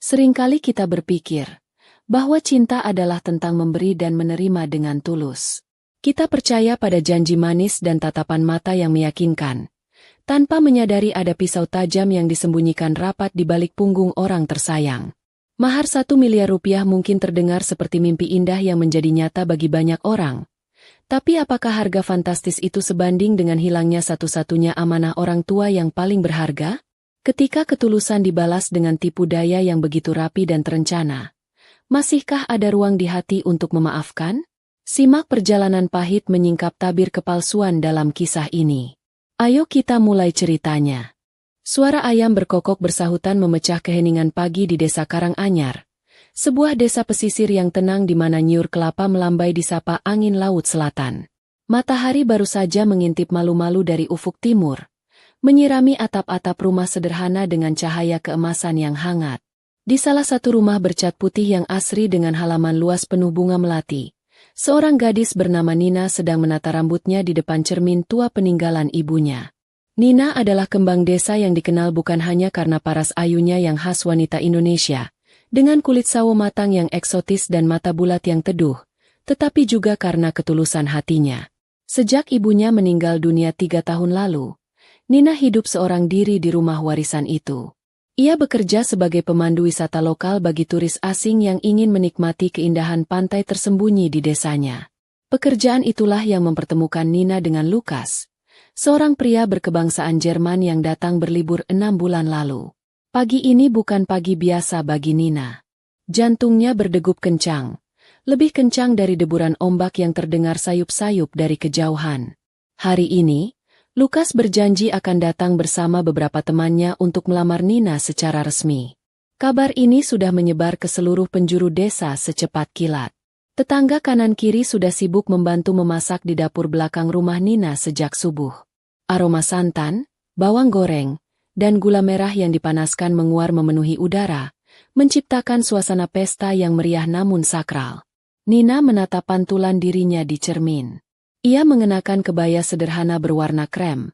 Seringkali kita berpikir bahwa cinta adalah tentang memberi dan menerima dengan tulus. Kita percaya pada janji manis dan tatapan mata yang meyakinkan, tanpa menyadari ada pisau tajam yang disembunyikan rapat di balik punggung orang tersayang. Mahar 1 miliar rupiah mungkin terdengar seperti mimpi indah yang menjadi nyata bagi banyak orang. Tapi apakah harga fantastis itu sebanding dengan hilangnya satu-satunya amanah orang tua yang paling berharga? Ketika ketulusan dibalas dengan tipu daya yang begitu rapi dan terencana, masihkah ada ruang di hati untuk memaafkan? Simak perjalanan pahit menyingkap tabir kepalsuan dalam kisah ini. Ayo kita mulai ceritanya. Suara ayam berkokok bersahutan memecah keheningan pagi di desa Karanganyar, sebuah desa pesisir yang tenang di mana nyiur kelapa melambai disapa angin laut selatan. Matahari baru saja mengintip malu-malu dari ufuk timur, menyirami atap-atap rumah sederhana dengan cahaya keemasan yang hangat. Di salah satu rumah bercat putih yang asri dengan halaman luas penuh bunga melati, seorang gadis bernama Nina sedang menata rambutnya di depan cermin tua peninggalan ibunya. Nina adalah kembang desa yang dikenal bukan hanya karena paras ayunya yang khas wanita Indonesia, dengan kulit sawo matang yang eksotis dan mata bulat yang teduh, tetapi juga karena ketulusan hatinya. Sejak ibunya meninggal dunia 3 tahun lalu, Nina hidup seorang diri di rumah warisan itu. Ia bekerja sebagai pemandu wisata lokal bagi turis asing yang ingin menikmati keindahan pantai tersembunyi di desanya. Pekerjaan itulah yang mempertemukan Nina dengan Lukas, seorang pria berkebangsaan Jerman yang datang berlibur 6 bulan lalu. Pagi ini bukan pagi biasa bagi Nina. Jantungnya berdegup kencang, lebih kencang dari deburan ombak yang terdengar sayup-sayup dari kejauhan. Hari ini, Lukas berjanji akan datang bersama beberapa temannya untuk melamar Nina secara resmi. Kabar ini sudah menyebar ke seluruh penjuru desa secepat kilat. Tetangga kanan-kiri sudah sibuk membantu memasak di dapur belakang rumah Nina sejak subuh. Aroma santan, bawang goreng, dan gula merah yang dipanaskan menguar memenuhi udara, menciptakan suasana pesta yang meriah namun sakral. Nina menatap pantulan dirinya di cermin. Ia mengenakan kebaya sederhana berwarna krem,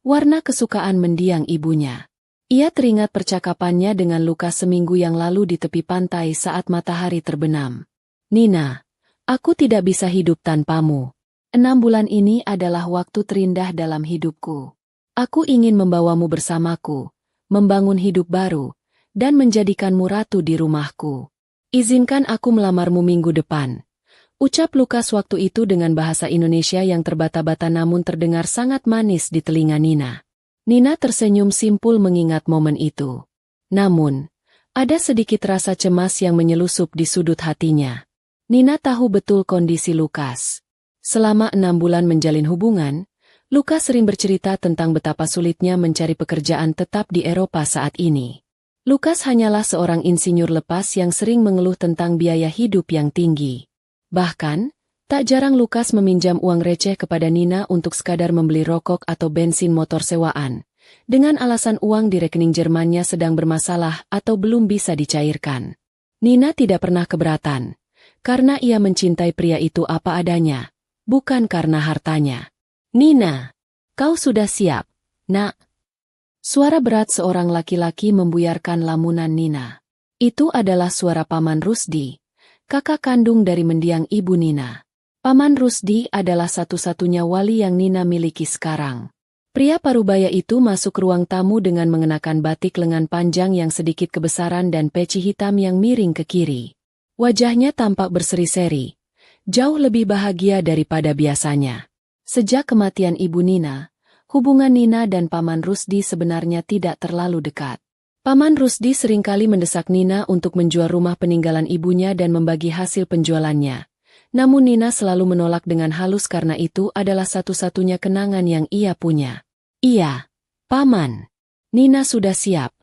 warna kesukaan mendiang ibunya. Ia teringat percakapannya dengan Lukas seminggu yang lalu di tepi pantai saat matahari terbenam. Nina, aku tidak bisa hidup tanpamu. 6 bulan ini adalah waktu terindah dalam hidupku. Aku ingin membawamu bersamaku, membangun hidup baru, dan menjadikanmu ratu di rumahku. Izinkan aku melamarmu minggu depan. Ucap Lukas waktu itu dengan bahasa Indonesia yang terbata-bata namun terdengar sangat manis di telinga Nina. Nina tersenyum simpul mengingat momen itu. Namun, ada sedikit rasa cemas yang menyelusup di sudut hatinya. Nina tahu betul kondisi Lukas. Selama 6 bulan menjalin hubungan, Lukas sering bercerita tentang betapa sulitnya mencari pekerjaan tetap di Eropa saat ini. Lukas hanyalah seorang insinyur lepas yang sering mengeluh tentang biaya hidup yang tinggi. Bahkan, tak jarang Lukas meminjam uang receh kepada Nina untuk sekadar membeli rokok atau bensin motor sewaan, dengan alasan uang di rekening Jermannya sedang bermasalah atau belum bisa dicairkan. Nina tidak pernah keberatan, karena ia mencintai pria itu apa adanya, bukan karena hartanya. Nina, kau sudah siap, nak? Suara berat seorang laki-laki membuyarkan lamunan Nina. Itu adalah suara Paman Rusdi, kakak kandung dari mendiang ibu Nina. Paman Rusdi adalah satu-satunya wali yang Nina miliki sekarang. Pria parubaya itu masuk ruang tamu dengan mengenakan batik lengan panjang yang sedikit kebesaran dan peci hitam yang miring ke kiri. Wajahnya tampak berseri-seri, jauh lebih bahagia daripada biasanya. Sejak kematian ibu Nina, hubungan Nina dan Paman Rusdi sebenarnya tidak terlalu dekat. Paman Rusdi seringkali mendesak Nina untuk menjual rumah peninggalan ibunya dan membagi hasil penjualannya. Namun Nina selalu menolak dengan halus karena itu adalah satu-satunya kenangan yang ia punya. Iya, Paman. Nina sudah siap.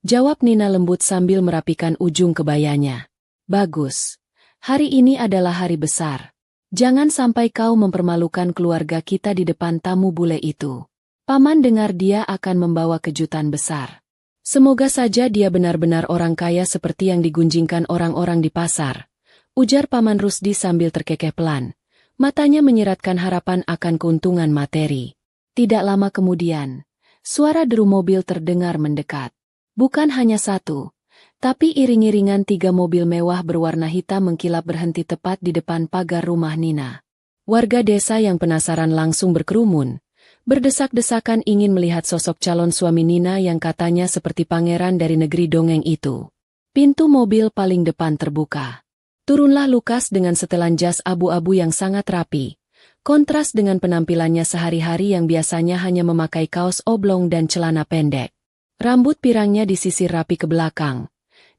Jawab Nina lembut sambil merapikan ujung kebayanya. Bagus. Hari ini adalah hari besar. Jangan sampai kau mempermalukan keluarga kita di depan tamu bule itu. Paman dengar dia akan membawa kejutan besar. Semoga saja dia benar-benar orang kaya seperti yang digunjingkan orang-orang di pasar. Ujar Paman Rusdi sambil terkekeh pelan. Matanya menyiratkan harapan akan keuntungan materi. Tidak lama kemudian, suara deru mobil terdengar mendekat. Bukan hanya satu, Tapi iring-iringan 3 mobil mewah berwarna hitam mengkilap berhenti tepat di depan pagar rumah Nina. Warga desa yang penasaran langsung berkerumun, berdesak-desakan ingin melihat sosok calon suami Nina yang katanya seperti pangeran dari negeri dongeng itu. Pintu mobil paling depan terbuka. Turunlah Lukas dengan setelan jas abu-abu yang sangat rapi. Kontras dengan penampilannya sehari-hari yang biasanya hanya memakai kaos oblong dan celana pendek. Rambut pirangnya disisir rapi ke belakang,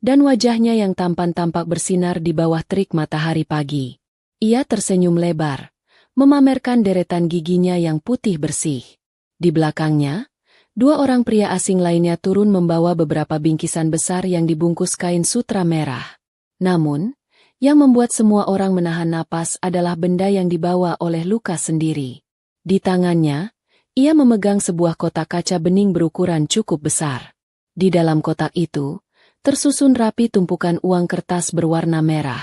dan wajahnya yang tampan tampak bersinar di bawah terik matahari pagi. Ia tersenyum lebar, memamerkan deretan giginya yang putih bersih. Di belakangnya, 2 orang pria asing lainnya turun membawa beberapa bingkisan besar yang dibungkus kain sutra merah. Namun, yang membuat semua orang menahan napas adalah benda yang dibawa oleh Lukas sendiri. Di tangannya, ia memegang sebuah kotak kaca bening berukuran cukup besar. Di dalam kotak itu, tersusun rapi tumpukan uang kertas berwarna merah.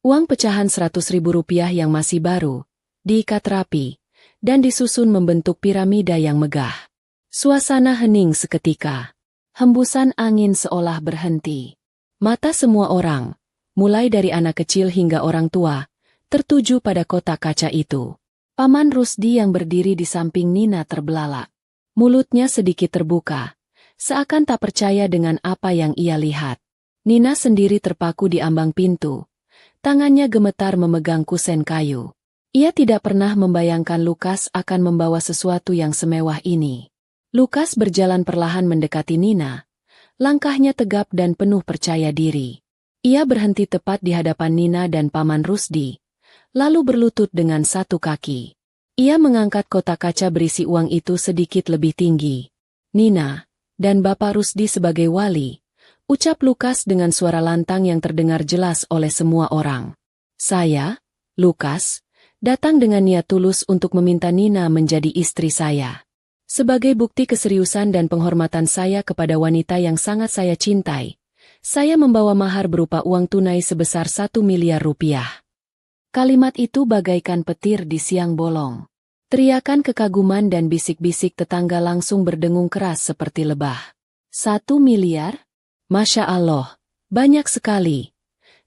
Uang pecahan Rp100.000 yang masih baru, diikat rapi, dan disusun membentuk piramida yang megah. Suasana hening seketika. Hembusan angin seolah berhenti. Mata semua orang, mulai dari anak kecil hingga orang tua, tertuju pada kotak kaca itu. Paman Rusdi yang berdiri di samping Nina terbelalak. Mulutnya sedikit terbuka, seakan tak percaya dengan apa yang ia lihat. Nina sendiri terpaku di ambang pintu. Tangannya gemetar memegang kusen kayu. Ia tidak pernah membayangkan Lukas akan membawa sesuatu yang semewah ini. Lukas berjalan perlahan mendekati Nina. Langkahnya tegap dan penuh percaya diri. Ia berhenti tepat di hadapan Nina dan Paman Rusdi, lalu berlutut dengan satu kaki. Ia mengangkat kotak kaca berisi uang itu sedikit lebih tinggi. Nina, dan Bapak Rusdi sebagai wali, ucap Lukas dengan suara lantang yang terdengar jelas oleh semua orang. Saya, Lukas, datang dengan niat tulus untuk meminta Nina menjadi istri saya. Sebagai bukti keseriusan dan penghormatan saya kepada wanita yang sangat saya cintai, saya membawa mahar berupa uang tunai sebesar Rp1 miliar. Kalimat itu bagaikan petir di siang bolong. Teriakan kekaguman dan bisik-bisik tetangga langsung berdengung keras seperti lebah. 1 miliar? Masya Allah, banyak sekali.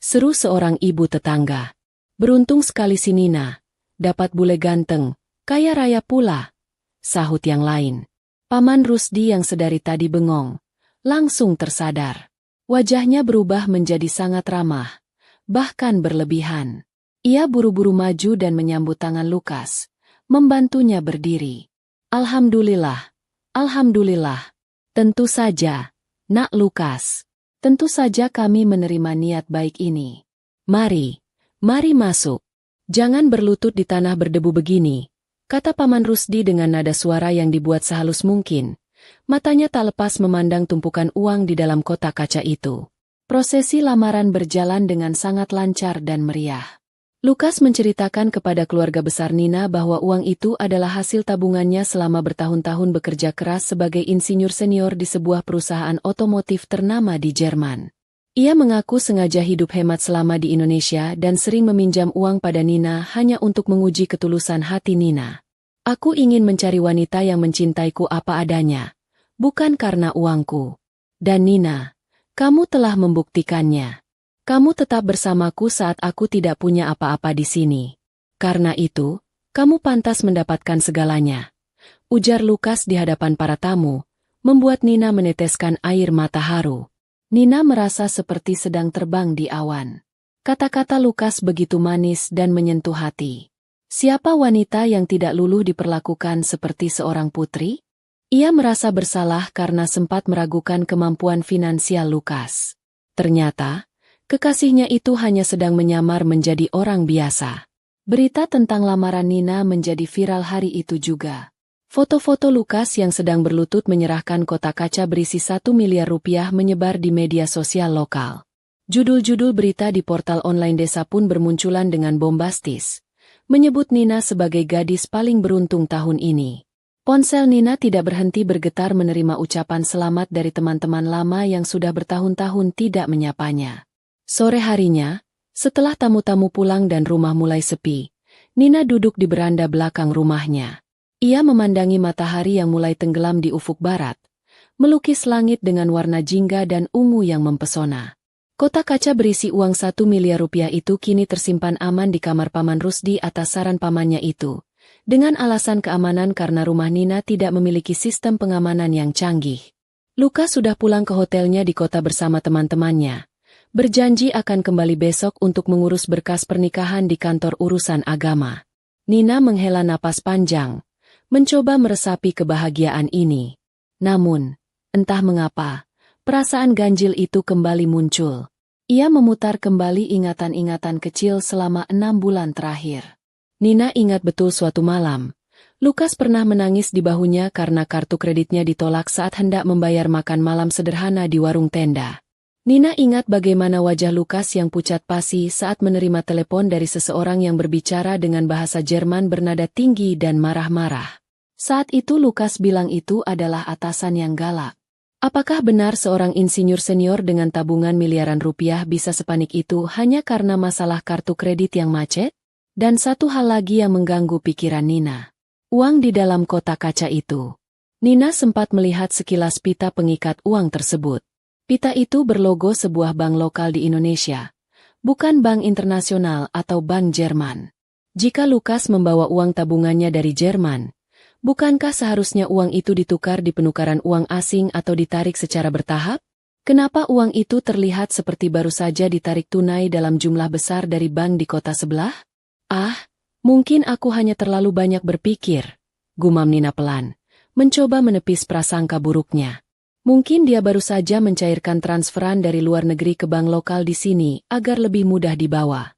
Seru seorang ibu tetangga. Beruntung sekali si Nina, dapat bule ganteng, kaya raya pula. Sahut yang lain. Paman Rusdi yang sedari tadi bengong, langsung tersadar. Wajahnya berubah menjadi sangat ramah, bahkan berlebihan. Ia buru-buru maju dan menyambut tangan Lukas, membantunya berdiri. Alhamdulillah, alhamdulillah. Tentu saja, Nak Lukas. Tentu saja kami menerima niat baik ini. Mari, mari masuk. Jangan berlutut di tanah berdebu begini, kata Paman Rusdi dengan nada suara yang dibuat sehalus mungkin. Matanya tak lepas memandang tumpukan uang di dalam kotak kaca itu. Prosesi lamaran berjalan dengan sangat lancar dan meriah. Lukas menceritakan kepada keluarga besar Nina bahwa uang itu adalah hasil tabungannya selama bertahun-tahun bekerja keras sebagai insinyur senior di sebuah perusahaan otomotif ternama di Jerman. Ia mengaku sengaja hidup hemat selama di Indonesia dan sering meminjam uang pada Nina hanya untuk menguji ketulusan hati Nina. Aku ingin mencari wanita yang mencintaiku apa adanya, bukan karena uangku. Dan Nina, kamu telah membuktikannya. Kamu tetap bersamaku saat aku tidak punya apa-apa di sini. Karena itu, kamu pantas mendapatkan segalanya. Ujar Lukas di hadapan para tamu, membuat Nina meneteskan air mata haru. Nina merasa seperti sedang terbang di awan. Kata-kata Lukas begitu manis dan menyentuh hati. Siapa wanita yang tidak luluh diperlakukan seperti seorang putri? Ia merasa bersalah karena sempat meragukan kemampuan finansial Lukas. Ternyata, kekasihnya itu hanya sedang menyamar menjadi orang biasa. Berita tentang lamaran Nina menjadi viral hari itu juga. Foto-foto Lukas yang sedang berlutut menyerahkan kotak kaca berisi Rp1 miliar menyebar di media sosial lokal. Judul-judul berita di portal online desa pun bermunculan dengan bombastis, menyebut Nina sebagai gadis paling beruntung tahun ini. Ponsel Nina tidak berhenti bergetar menerima ucapan selamat dari teman-teman lama yang sudah bertahun-tahun tidak menyapanya. Sore harinya, setelah tamu-tamu pulang dan rumah mulai sepi, Nina duduk di beranda belakang rumahnya. Ia memandangi matahari yang mulai tenggelam di ufuk barat, melukis langit dengan warna jingga dan ungu yang mempesona. Kotak kaca berisi uang 1 miliar rupiah itu kini tersimpan aman di kamar Paman Rusdi atas saran pamannya itu, dengan alasan keamanan karena rumah Nina tidak memiliki sistem pengamanan yang canggih. Lukas sudah pulang ke hotelnya di kota bersama teman-temannya, berjanji akan kembali besok untuk mengurus berkas pernikahan di kantor urusan agama. Nina menghela napas panjang, mencoba meresapi kebahagiaan ini. Namun, entah mengapa, perasaan ganjil itu kembali muncul. Ia memutar kembali ingatan-ingatan kecil selama 6 bulan terakhir. Nina ingat betul suatu malam, Lukas pernah menangis di bahunya karena kartu kreditnya ditolak saat hendak membayar makan malam sederhana di warung tenda. Nina ingat bagaimana wajah Lukas yang pucat pasi saat menerima telepon dari seseorang yang berbicara dengan bahasa Jerman bernada tinggi dan marah-marah. Saat itu Lukas bilang itu adalah atasan yang galak. Apakah benar seorang insinyur senior dengan tabungan miliaran rupiah bisa sepanik itu hanya karena masalah kartu kredit yang macet? Dan satu hal lagi yang mengganggu pikiran Nina. Uang di dalam kotak kaca itu. Nina sempat melihat sekilas pita pengikat uang tersebut. Pita itu berlogo sebuah bank lokal di Indonesia, bukan bank internasional atau bank Jerman. Jika Lukas membawa uang tabungannya dari Jerman, bukankah seharusnya uang itu ditukar di penukaran uang asing atau ditarik secara bertahap? Kenapa uang itu terlihat seperti baru saja ditarik tunai dalam jumlah besar dari bank di kota sebelah? Mungkin aku hanya terlalu banyak berpikir, gumam Nina pelan, mencoba menepis prasangka buruknya. Mungkin dia baru saja mencairkan transferan dari luar negeri ke bank lokal di sini agar lebih mudah dibawa.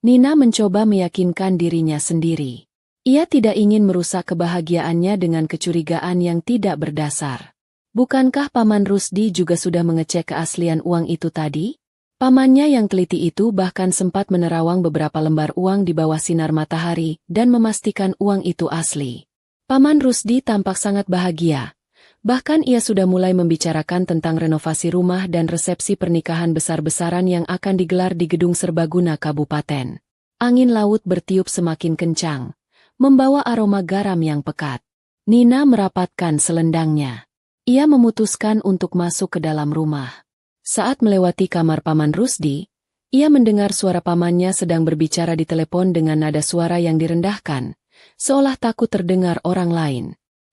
Nina mencoba meyakinkan dirinya sendiri. Ia tidak ingin merusak kebahagiaannya dengan kecurigaan yang tidak berdasar. Bukankah Paman Rusdi juga sudah mengecek keaslian uang itu tadi? Pamannya yang teliti itu bahkan sempat menerawang beberapa lembar uang di bawah sinar matahari dan memastikan uang itu asli. Paman Rusdi tampak sangat bahagia. Bahkan ia sudah mulai membicarakan tentang renovasi rumah dan resepsi pernikahan besar-besaran yang akan digelar di Gedung Serbaguna Kabupaten. Angin laut bertiup semakin kencang, membawa aroma garam yang pekat. Nina merapatkan selendangnya. Ia memutuskan untuk masuk ke dalam rumah. Saat melewati kamar Paman Rusdi, ia mendengar suara pamannya sedang berbicara di telepon dengan nada suara yang direndahkan, seolah takut terdengar orang lain.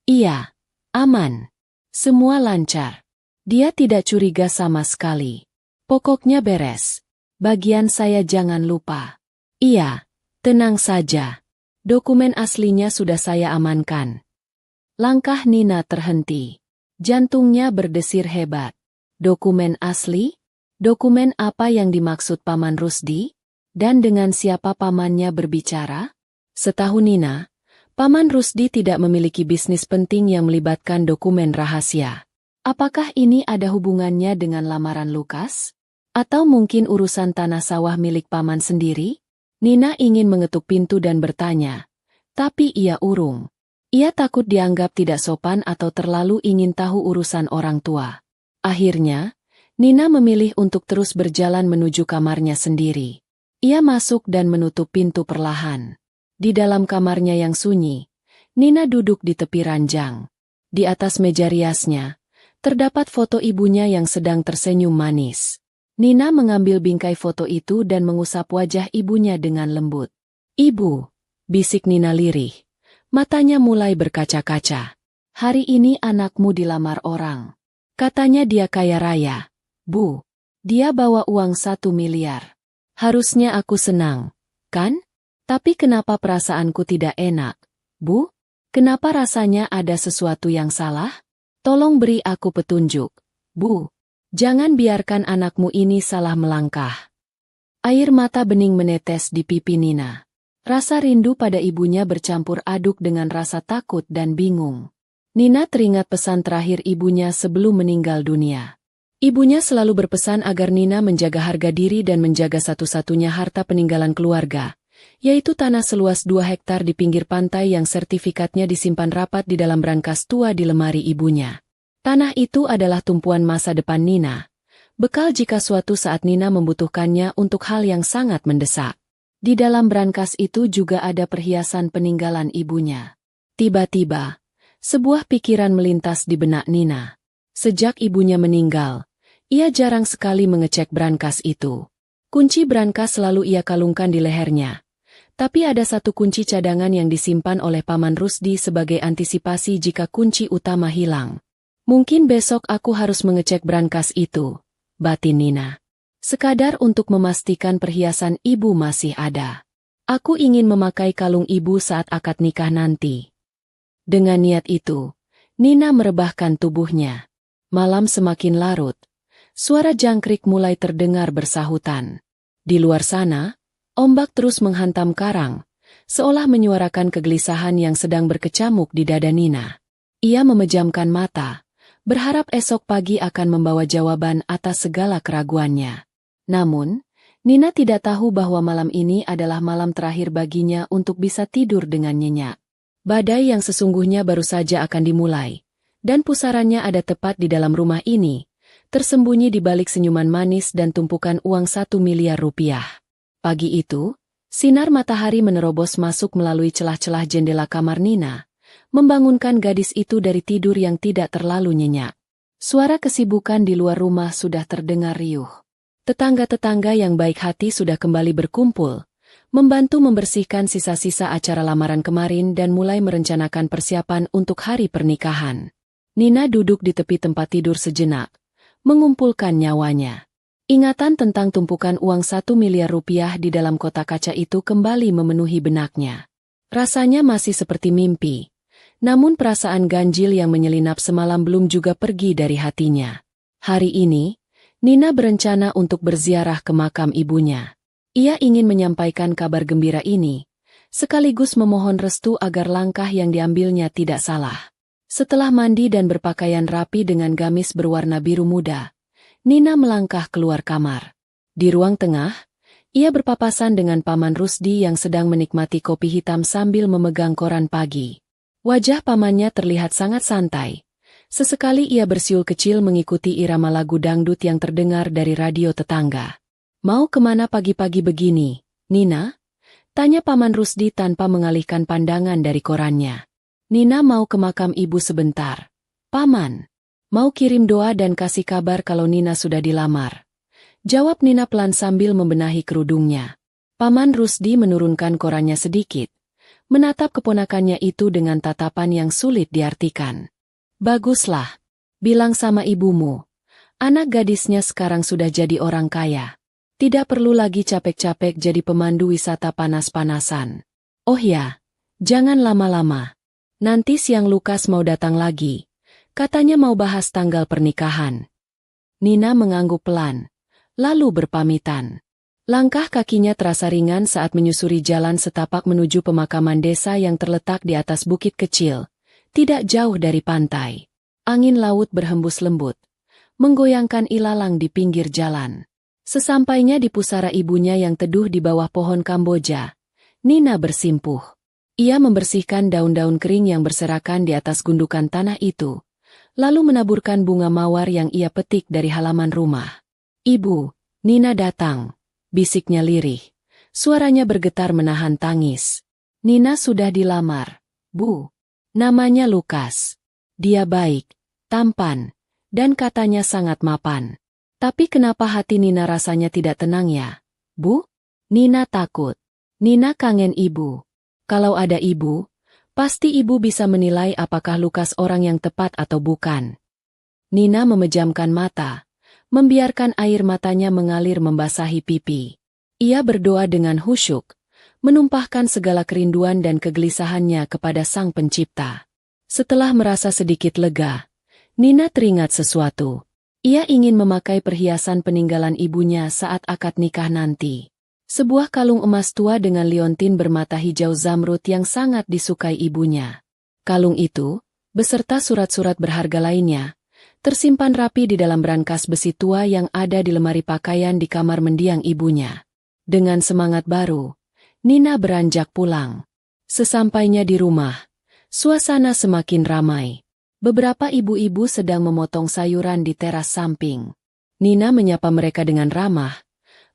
Iya, aman. Semua lancar. Dia tidak curiga sama sekali. Pokoknya beres. Bagian saya jangan lupa. Iya, tenang saja. Dokumen aslinya sudah saya amankan. Langkah Nina terhenti. Jantungnya berdesir hebat. Dokumen asli? Dokumen apa yang dimaksud Paman Rusdi? Dan dengan siapa pamannya berbicara? Setahu Nina, Paman Rusdi tidak memiliki bisnis penting yang melibatkan dokumen rahasia. Apakah ini ada hubungannya dengan lamaran Lukas? Atau mungkin urusan tanah sawah milik paman sendiri? Nina ingin mengetuk pintu dan bertanya. Tapi ia urung. Ia takut dianggap tidak sopan atau terlalu ingin tahu urusan orang tua. Akhirnya, Nina memilih untuk terus berjalan menuju kamarnya sendiri. Ia masuk dan menutup pintu perlahan. Di dalam kamarnya yang sunyi, Nina duduk di tepi ranjang. Di atas meja riasnya, terdapat foto ibunya yang sedang tersenyum manis. Nina mengambil bingkai foto itu dan mengusap wajah ibunya dengan lembut. "Ibu," bisik Nina lirih. Matanya mulai berkaca-kaca. "Hari ini anakmu dilamar orang. Katanya dia kaya raya. Bu, dia bawa uang 1 miliar. Harusnya aku senang, kan? Tapi kenapa perasaanku tidak enak? Bu, kenapa rasanya ada sesuatu yang salah? Tolong beri aku petunjuk. Bu, jangan biarkan anakmu ini salah melangkah." Air mata bening menetes di pipi Nina. Rasa rindu pada ibunya bercampur aduk dengan rasa takut dan bingung. Nina teringat pesan terakhir ibunya sebelum meninggal dunia. Ibunya selalu berpesan agar Nina menjaga harga diri dan menjaga satu-satunya harta peninggalan keluarga, yaitu tanah seluas 2 hektar di pinggir pantai yang sertifikatnya disimpan rapat di dalam brankas tua di lemari ibunya. Tanah itu adalah tumpuan masa depan Nina, bekal jika suatu saat Nina membutuhkannya untuk hal yang sangat mendesak. Di dalam brankas itu juga ada perhiasan peninggalan ibunya. Tiba-tiba, sebuah pikiran melintas di benak Nina. Sejak ibunya meninggal, ia jarang sekali mengecek brankas itu. Kunci brankas selalu ia kalungkan di lehernya. Tapi ada satu kunci cadangan yang disimpan oleh Paman Rusdi sebagai antisipasi jika kunci utama hilang. Mungkin besok aku harus mengecek brankas itu, batin Nina. Sekadar untuk memastikan perhiasan ibu masih ada. Aku ingin memakai kalung ibu saat akad nikah nanti. Dengan niat itu, Nina merebahkan tubuhnya. Malam semakin larut. Suara jangkrik mulai terdengar bersahutan. Di luar sana, ombak terus menghantam karang, seolah menyuarakan kegelisahan yang sedang berkecamuk di dada Nina. Ia memejamkan mata, berharap esok pagi akan membawa jawaban atas segala keraguannya. Namun, Nina tidak tahu bahwa malam ini adalah malam terakhir baginya untuk bisa tidur dengan nyenyak. Badai yang sesungguhnya baru saja akan dimulai. Dan pusarannya ada tepat di dalam rumah ini, tersembunyi di balik senyuman manis dan tumpukan uang 1 miliar rupiah. Pagi itu, sinar matahari menerobos masuk melalui celah-celah jendela kamar Nina, membangunkan gadis itu dari tidur yang tidak terlalu nyenyak. Suara kesibukan di luar rumah sudah terdengar riuh. Tetangga-tetangga yang baik hati sudah kembali berkumpul, membantu membersihkan sisa-sisa acara lamaran kemarin dan mulai merencanakan persiapan untuk hari pernikahan. Nina duduk di tepi tempat tidur sejenak, mengumpulkan nyawanya. Ingatan tentang tumpukan uang 1 miliar rupiah di dalam kotak kaca itu kembali memenuhi benaknya. Rasanya masih seperti mimpi, namun perasaan ganjil yang menyelinap semalam belum juga pergi dari hatinya. Hari ini, Nina berencana untuk berziarah ke makam ibunya. Ia ingin menyampaikan kabar gembira ini, sekaligus memohon restu agar langkah yang diambilnya tidak salah. Setelah mandi dan berpakaian rapi dengan gamis berwarna biru muda, Nina melangkah keluar kamar. Di ruang tengah, ia berpapasan dengan Paman Rusdi yang sedang menikmati kopi hitam sambil memegang koran pagi. Wajah pamannya terlihat sangat santai. Sesekali ia bersiul kecil mengikuti irama lagu dangdut yang terdengar dari radio tetangga. "Mau kemana pagi-pagi begini, Nina?" tanya Paman Rusdi tanpa mengalihkan pandangan dari korannya. "Nina mau ke makam ibu sebentar. Paman, mau kirim doa dan kasih kabar kalau Nina sudah dilamar," jawab Nina pelan sambil membenahi kerudungnya. Paman Rusdi menurunkan korannya sedikit, menatap keponakannya itu dengan tatapan yang sulit diartikan. "Baguslah, bilang sama ibumu. Anak gadisnya sekarang sudah jadi orang kaya. Tidak perlu lagi capek-capek jadi pemandu wisata panas-panasan. Oh ya, jangan lama-lama. Nanti siang Lukas mau datang lagi. Katanya mau bahas tanggal pernikahan." Nina mengangguk pelan, lalu berpamitan. Langkah kakinya terasa ringan saat menyusuri jalan setapak menuju pemakaman desa yang terletak di atas bukit kecil, tidak jauh dari pantai. Angin laut berhembus lembut, menggoyangkan ilalang di pinggir jalan. Sesampainya di pusara ibunya yang teduh di bawah pohon Kamboja, Nina bersimpuh. Ia membersihkan daun-daun kering yang berserakan di atas gundukan tanah itu, lalu menaburkan bunga mawar yang ia petik dari halaman rumah. "Ibu, Nina datang," bisiknya lirih. Suaranya bergetar menahan tangis. "Nina sudah dilamar, Bu. Namanya Lukas. Dia baik, tampan, dan katanya sangat mapan. Tapi kenapa hati Nina rasanya tidak tenang ya, Bu?" Nina takut. Nina kangen ibu. Kalau ada ibu, pasti ibu bisa menilai apakah Lukas orang yang tepat atau bukan. Nina memejamkan mata, membiarkan air matanya mengalir membasahi pipi. Ia berdoa dengan khusyuk, menumpahkan segala kerinduan dan kegelisahannya kepada Sang Pencipta. Setelah merasa sedikit lega, Nina teringat sesuatu. Ia ingin memakai perhiasan peninggalan ibunya saat akad nikah nanti. Sebuah kalung emas tua dengan liontin bermata hijau zamrud yang sangat disukai ibunya. Kalung itu, beserta surat-surat berharga lainnya, tersimpan rapi di dalam brankas besi tua yang ada di lemari pakaian di kamar mendiang ibunya. Dengan semangat baru, Nina beranjak pulang. Sesampainya di rumah, suasana semakin ramai. Beberapa ibu-ibu sedang memotong sayuran di teras samping. Nina menyapa mereka dengan ramah,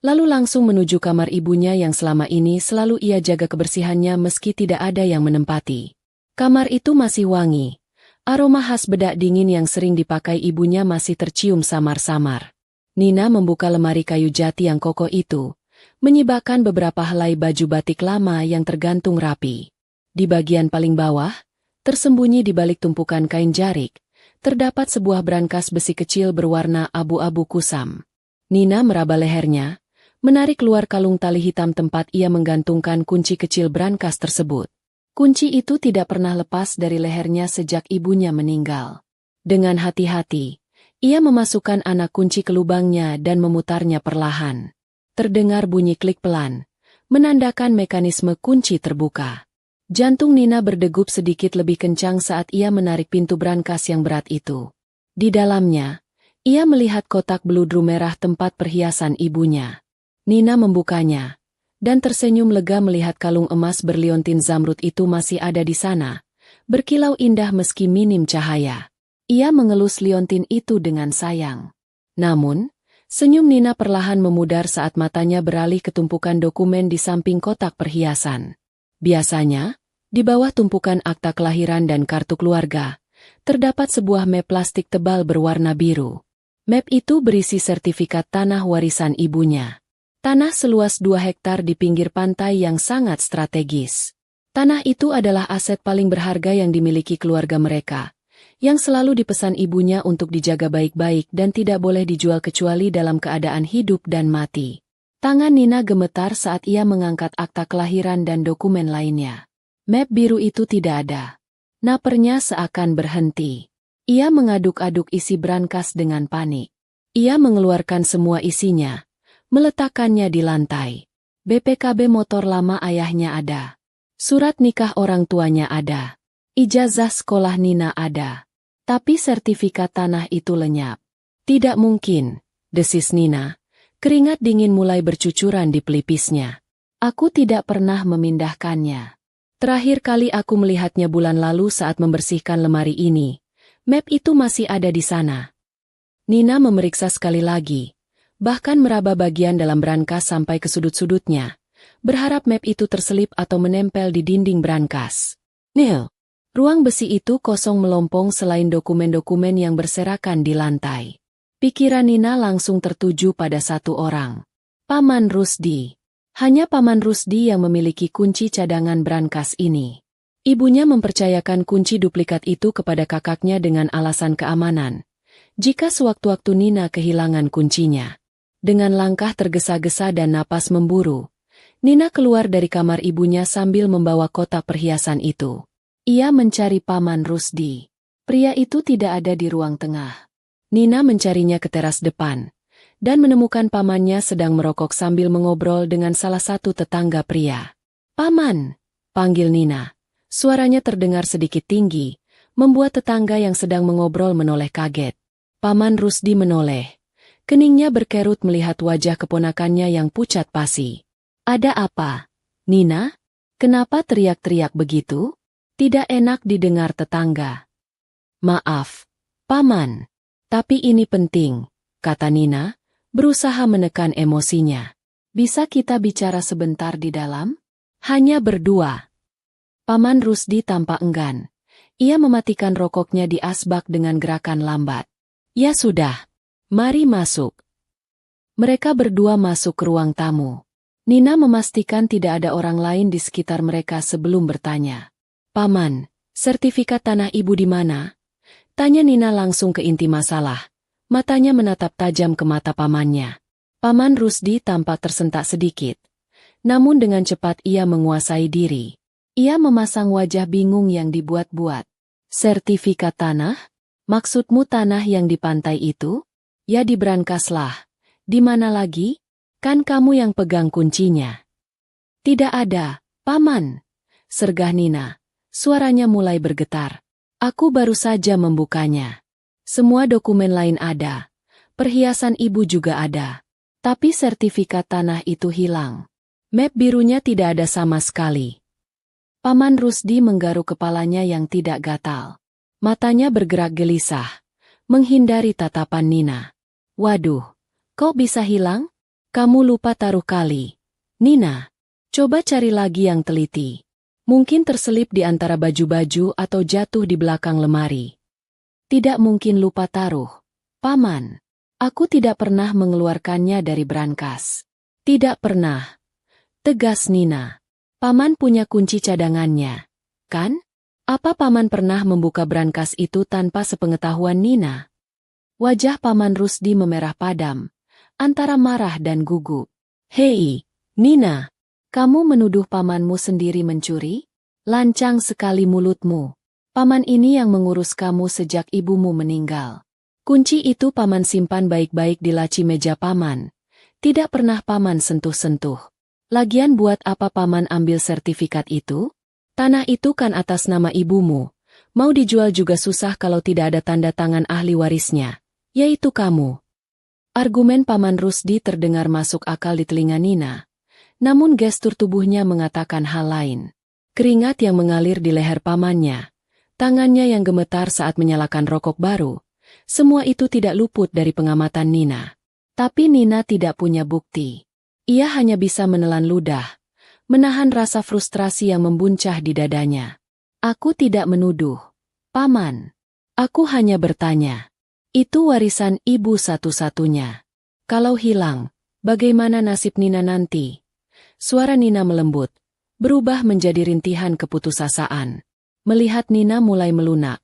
lalu langsung menuju kamar ibunya yang selama ini selalu ia jaga kebersihannya meski tidak ada yang menempati. Kamar itu masih wangi, Aroma khas bedak dingin yang sering dipakai ibunya masih tercium samar-samar. Nina membuka lemari kayu jati yang kokoh itu, menyibakkan beberapa helai baju batik lama yang tergantung rapi. Di bagian paling bawah, tersembunyi di balik tumpukan kain jarik, terdapat sebuah brankas besi kecil berwarna abu-abu kusam. Nina meraba lehernya, menarik keluar kalung tali hitam tempat ia menggantungkan kunci kecil brankas tersebut. Kunci itu tidak pernah lepas dari lehernya sejak ibunya meninggal. Dengan hati-hati, ia memasukkan anak kunci ke lubangnya dan memutarnya perlahan. Terdengar bunyi klik pelan, menandakan mekanisme kunci terbuka. Jantung Nina berdegup sedikit lebih kencang saat ia menarik pintu brankas yang berat itu. Di dalamnya, ia melihat kotak beludru merah tempat perhiasan ibunya. Nina membukanya, dan tersenyum lega melihat kalung emas berliontin zamrud itu masih ada di sana, berkilau indah meski minim cahaya. Ia mengelus liontin itu dengan sayang. Namun, senyum Nina perlahan memudar saat matanya beralih ke tumpukan dokumen di samping kotak perhiasan. Biasanya, di bawah tumpukan akta kelahiran dan kartu keluarga, terdapat sebuah map plastik tebal berwarna biru. Map itu berisi sertifikat tanah warisan ibunya. Tanah seluas 2 hektar di pinggir pantai yang sangat strategis. Tanah itu adalah aset paling berharga yang dimiliki keluarga mereka, yang selalu dipesan ibunya untuk dijaga baik-baik dan tidak boleh dijual kecuali dalam keadaan hidup dan mati. Tangan Nina gemetar saat ia mengangkat akta kelahiran dan dokumen lainnya. Map biru itu tidak ada. Napernya seakan berhenti. Ia mengaduk-aduk isi brankas dengan panik. Ia mengeluarkan semua isinya, meletakkannya di lantai. BPKB motor lama ayahnya ada. Surat nikah orang tuanya ada. Ijazah sekolah Nina ada. Tapi sertifikat tanah itu lenyap. Tidak mungkin, desis Nina. Keringat dingin mulai bercucuran di pelipisnya. Aku tidak pernah memindahkannya. Terakhir kali aku melihatnya bulan lalu saat membersihkan lemari ini. Map itu masih ada di sana. Nina memeriksa sekali lagi, bahkan meraba bagian dalam brankas sampai ke sudut-sudutnya, berharap map itu terselip atau menempel di dinding brankas. Nil, ruang besi itu kosong melompong selain dokumen-dokumen yang berserakan di lantai. Pikiran Nina langsung tertuju pada satu orang. Paman Rusdi. Hanya Paman Rusdi yang memiliki kunci cadangan brankas ini. Ibunya mempercayakan kunci duplikat itu kepada kakaknya dengan alasan keamanan. Jika sewaktu-waktu Nina kehilangan kuncinya. Dengan langkah tergesa-gesa dan napas memburu, Nina keluar dari kamar ibunya sambil membawa kotak perhiasan itu. Ia mencari Paman Rusdi. Pria itu tidak ada di ruang tengah. Nina mencarinya ke teras depan, dan menemukan pamannya sedang merokok sambil mengobrol dengan salah satu tetangga pria. Paman, panggil Nina. Suaranya terdengar sedikit tinggi, membuat tetangga yang sedang mengobrol menoleh kaget. Paman Rusdi menoleh. Keningnya berkerut melihat wajah keponakannya yang pucat pasi. Ada apa, Nina? Kenapa teriak-teriak begitu? Tidak enak didengar tetangga. Maaf, Paman. Tapi ini penting, kata Nina, berusaha menekan emosinya. Bisa kita bicara sebentar di dalam? Hanya berdua. Paman Rusdi tampak enggan. Ia mematikan rokoknya di asbak dengan gerakan lambat. Ya sudah, mari masuk. Mereka berdua masuk ke ruang tamu. Nina memastikan tidak ada orang lain di sekitar mereka sebelum bertanya. Paman, sertifikat tanah ibu di mana? Tanya Nina langsung ke inti masalah. Matanya menatap tajam ke mata pamannya. Paman Rusdi tampak tersentak sedikit. Namun dengan cepat ia menguasai diri. Ia memasang wajah bingung yang dibuat-buat. Sertifikat tanah? Maksudmu tanah yang di pantai itu? Ya di brankaslah. Di mana lagi? Kan kamu yang pegang kuncinya. Tidak ada, Paman. Sergah Nina. Suaranya mulai bergetar. Aku baru saja membukanya. Semua dokumen lain ada. Perhiasan ibu juga ada. Tapi sertifikat tanah itu hilang. Map birunya tidak ada sama sekali. Paman Rusdi menggaruk kepalanya yang tidak gatal. Matanya bergerak gelisah, menghindari tatapan Nina. Waduh, kok bisa hilang? Kamu lupa taruh kali. Nina, coba cari lagi yang teliti. Mungkin terselip di antara baju-baju atau jatuh di belakang lemari. Tidak mungkin lupa taruh. Paman, aku tidak pernah mengeluarkannya dari brankas. Tidak pernah, tegas Nina. Paman punya kunci cadangannya, kan? Apa paman pernah membuka brankas itu tanpa sepengetahuan Nina? Wajah Paman Rusdi memerah padam, antara marah dan gugup. Hei, Nina, kamu menuduh pamanmu sendiri mencuri? Lancang sekali mulutmu. Paman ini yang mengurus kamu sejak ibumu meninggal. Kunci itu paman simpan baik-baik di laci meja paman. Tidak pernah paman sentuh-sentuh. Lagian buat apa paman ambil sertifikat itu? Tanah itu kan atas nama ibumu. Mau dijual juga susah kalau tidak ada tanda tangan ahli warisnya, yaitu kamu. Argumen Paman Rusdi terdengar masuk akal di telinga Nina. Namun gestur tubuhnya mengatakan hal lain. Keringat yang mengalir di leher pamannya. Tangannya yang gemetar saat menyalakan rokok baru. Semua itu tidak luput dari pengamatan Nina. Tapi Nina tidak punya bukti. Ia hanya bisa menelan ludah. Menahan rasa frustrasi yang membuncah di dadanya. Aku tidak menuduh, Paman. Aku hanya bertanya. Itu warisan ibu satu-satunya. Kalau hilang, bagaimana nasib Nina nanti? Suara Nina melembut, berubah menjadi rintihan keputusasaan. Melihat Nina mulai melunak,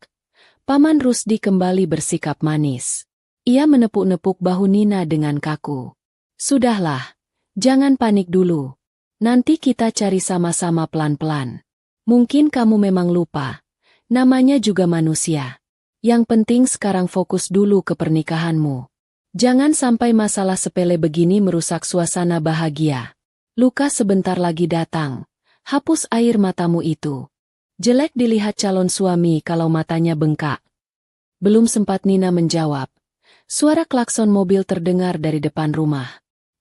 Paman Rusdi kembali bersikap manis. Ia menepuk-nepuk bahu Nina dengan kaku. Sudahlah, jangan panik dulu. Nanti kita cari sama-sama pelan-pelan. Mungkin kamu memang lupa. Namanya juga manusia. Yang penting sekarang fokus dulu ke pernikahanmu. Jangan sampai masalah sepele begini merusak suasana bahagia. Lukas sebentar lagi datang. Hapus air matamu itu. Jelek dilihat calon suami kalau matanya bengkak. Belum sempat Nina menjawab. Suara klakson mobil terdengar dari depan rumah.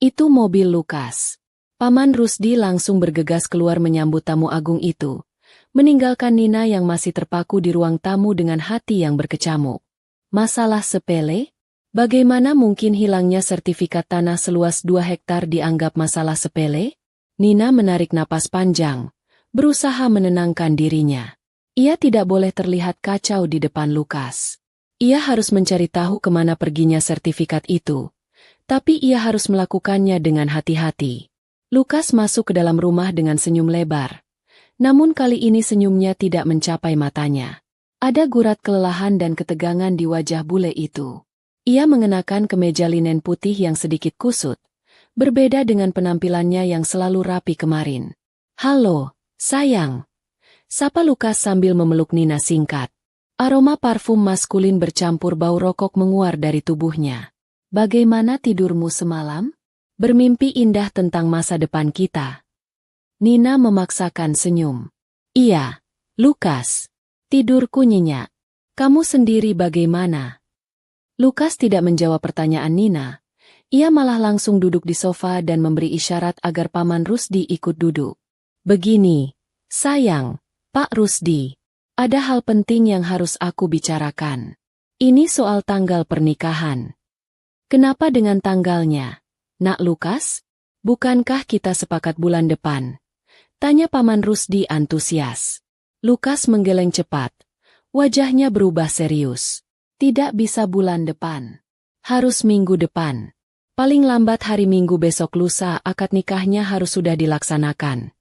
Itu mobil Lukas. Paman Rusdi langsung bergegas keluar menyambut tamu agung itu, meninggalkan Nina yang masih terpaku di ruang tamu dengan hati yang berkecamuk. Masalah sepele? Bagaimana mungkin hilangnya sertifikat tanah seluas 2 hektar dianggap masalah sepele? Nina menarik napas panjang, berusaha menenangkan dirinya. Ia tidak boleh terlihat kacau di depan Lukas. Ia harus mencari tahu kemana perginya sertifikat itu, tapi ia harus melakukannya dengan hati-hati. Lukas masuk ke dalam rumah dengan senyum lebar. Namun kali ini senyumnya tidak mencapai matanya. Ada gurat kelelahan dan ketegangan di wajah bule itu. Ia mengenakan kemeja linen putih yang sedikit kusut. Berbeda dengan penampilannya yang selalu rapi kemarin. Halo, sayang. Sapa Lukas sambil memeluk Nina singkat. Aroma parfum maskulin bercampur bau rokok menguar dari tubuhnya. Bagaimana tidurmu semalam? Bermimpi indah tentang masa depan kita. Nina memaksakan senyum. Iya, Lukas. Tidurku nyenyak. Kamu sendiri bagaimana? Lukas tidak menjawab pertanyaan Nina. Ia malah langsung duduk di sofa dan memberi isyarat agar Paman Rusdi ikut duduk. Begini, sayang, Pak Rusdi. Ada hal penting yang harus aku bicarakan. Ini soal tanggal pernikahan. Kenapa dengan tanggalnya? Nak Lukas, bukankah kita sepakat bulan depan? Tanya Paman Rusdi antusias. Lukas menggeleng cepat. Wajahnya berubah serius. Tidak bisa bulan depan. Harus minggu depan. Paling lambat hari Minggu besok lusa akad nikahnya harus sudah dilaksanakan.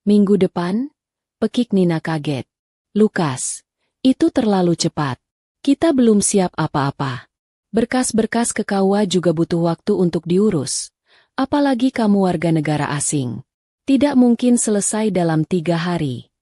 Minggu depan? Pekik Nina kaget. Lukas, itu terlalu cepat. Kita belum siap apa-apa. Berkas-berkas ke KUA juga butuh waktu untuk diurus. Apalagi kamu warga negara asing. Tidak mungkin selesai dalam 3 hari.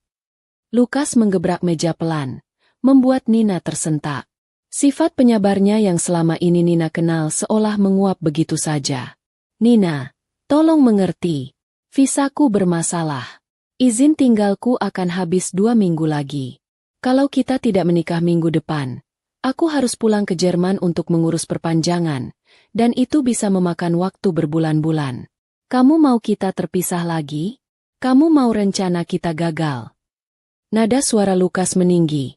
Lukas menggebrak meja pelan, membuat Nina tersentak. Sifat penyabarnya yang selama ini Nina kenal seolah menguap begitu saja. Nina, tolong mengerti. Visaku bermasalah. Izin tinggalku akan habis 2 minggu lagi. Kalau kita tidak menikah minggu depan, aku harus pulang ke Jerman untuk mengurus perpanjangan, dan itu bisa memakan waktu berbulan-bulan. Kamu mau kita terpisah lagi? Kamu mau rencana kita gagal? Nada suara Lukas meninggi.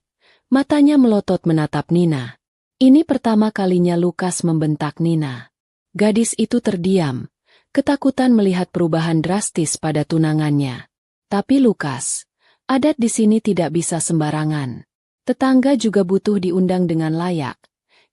Matanya melotot menatap Nina. Ini pertama kalinya Lukas membentak Nina. Gadis itu terdiam, ketakutan melihat perubahan drastis pada tunangannya. Tapi Lukas, Adat di sini tidak bisa sembarangan. Tetangga juga butuh diundang dengan layak.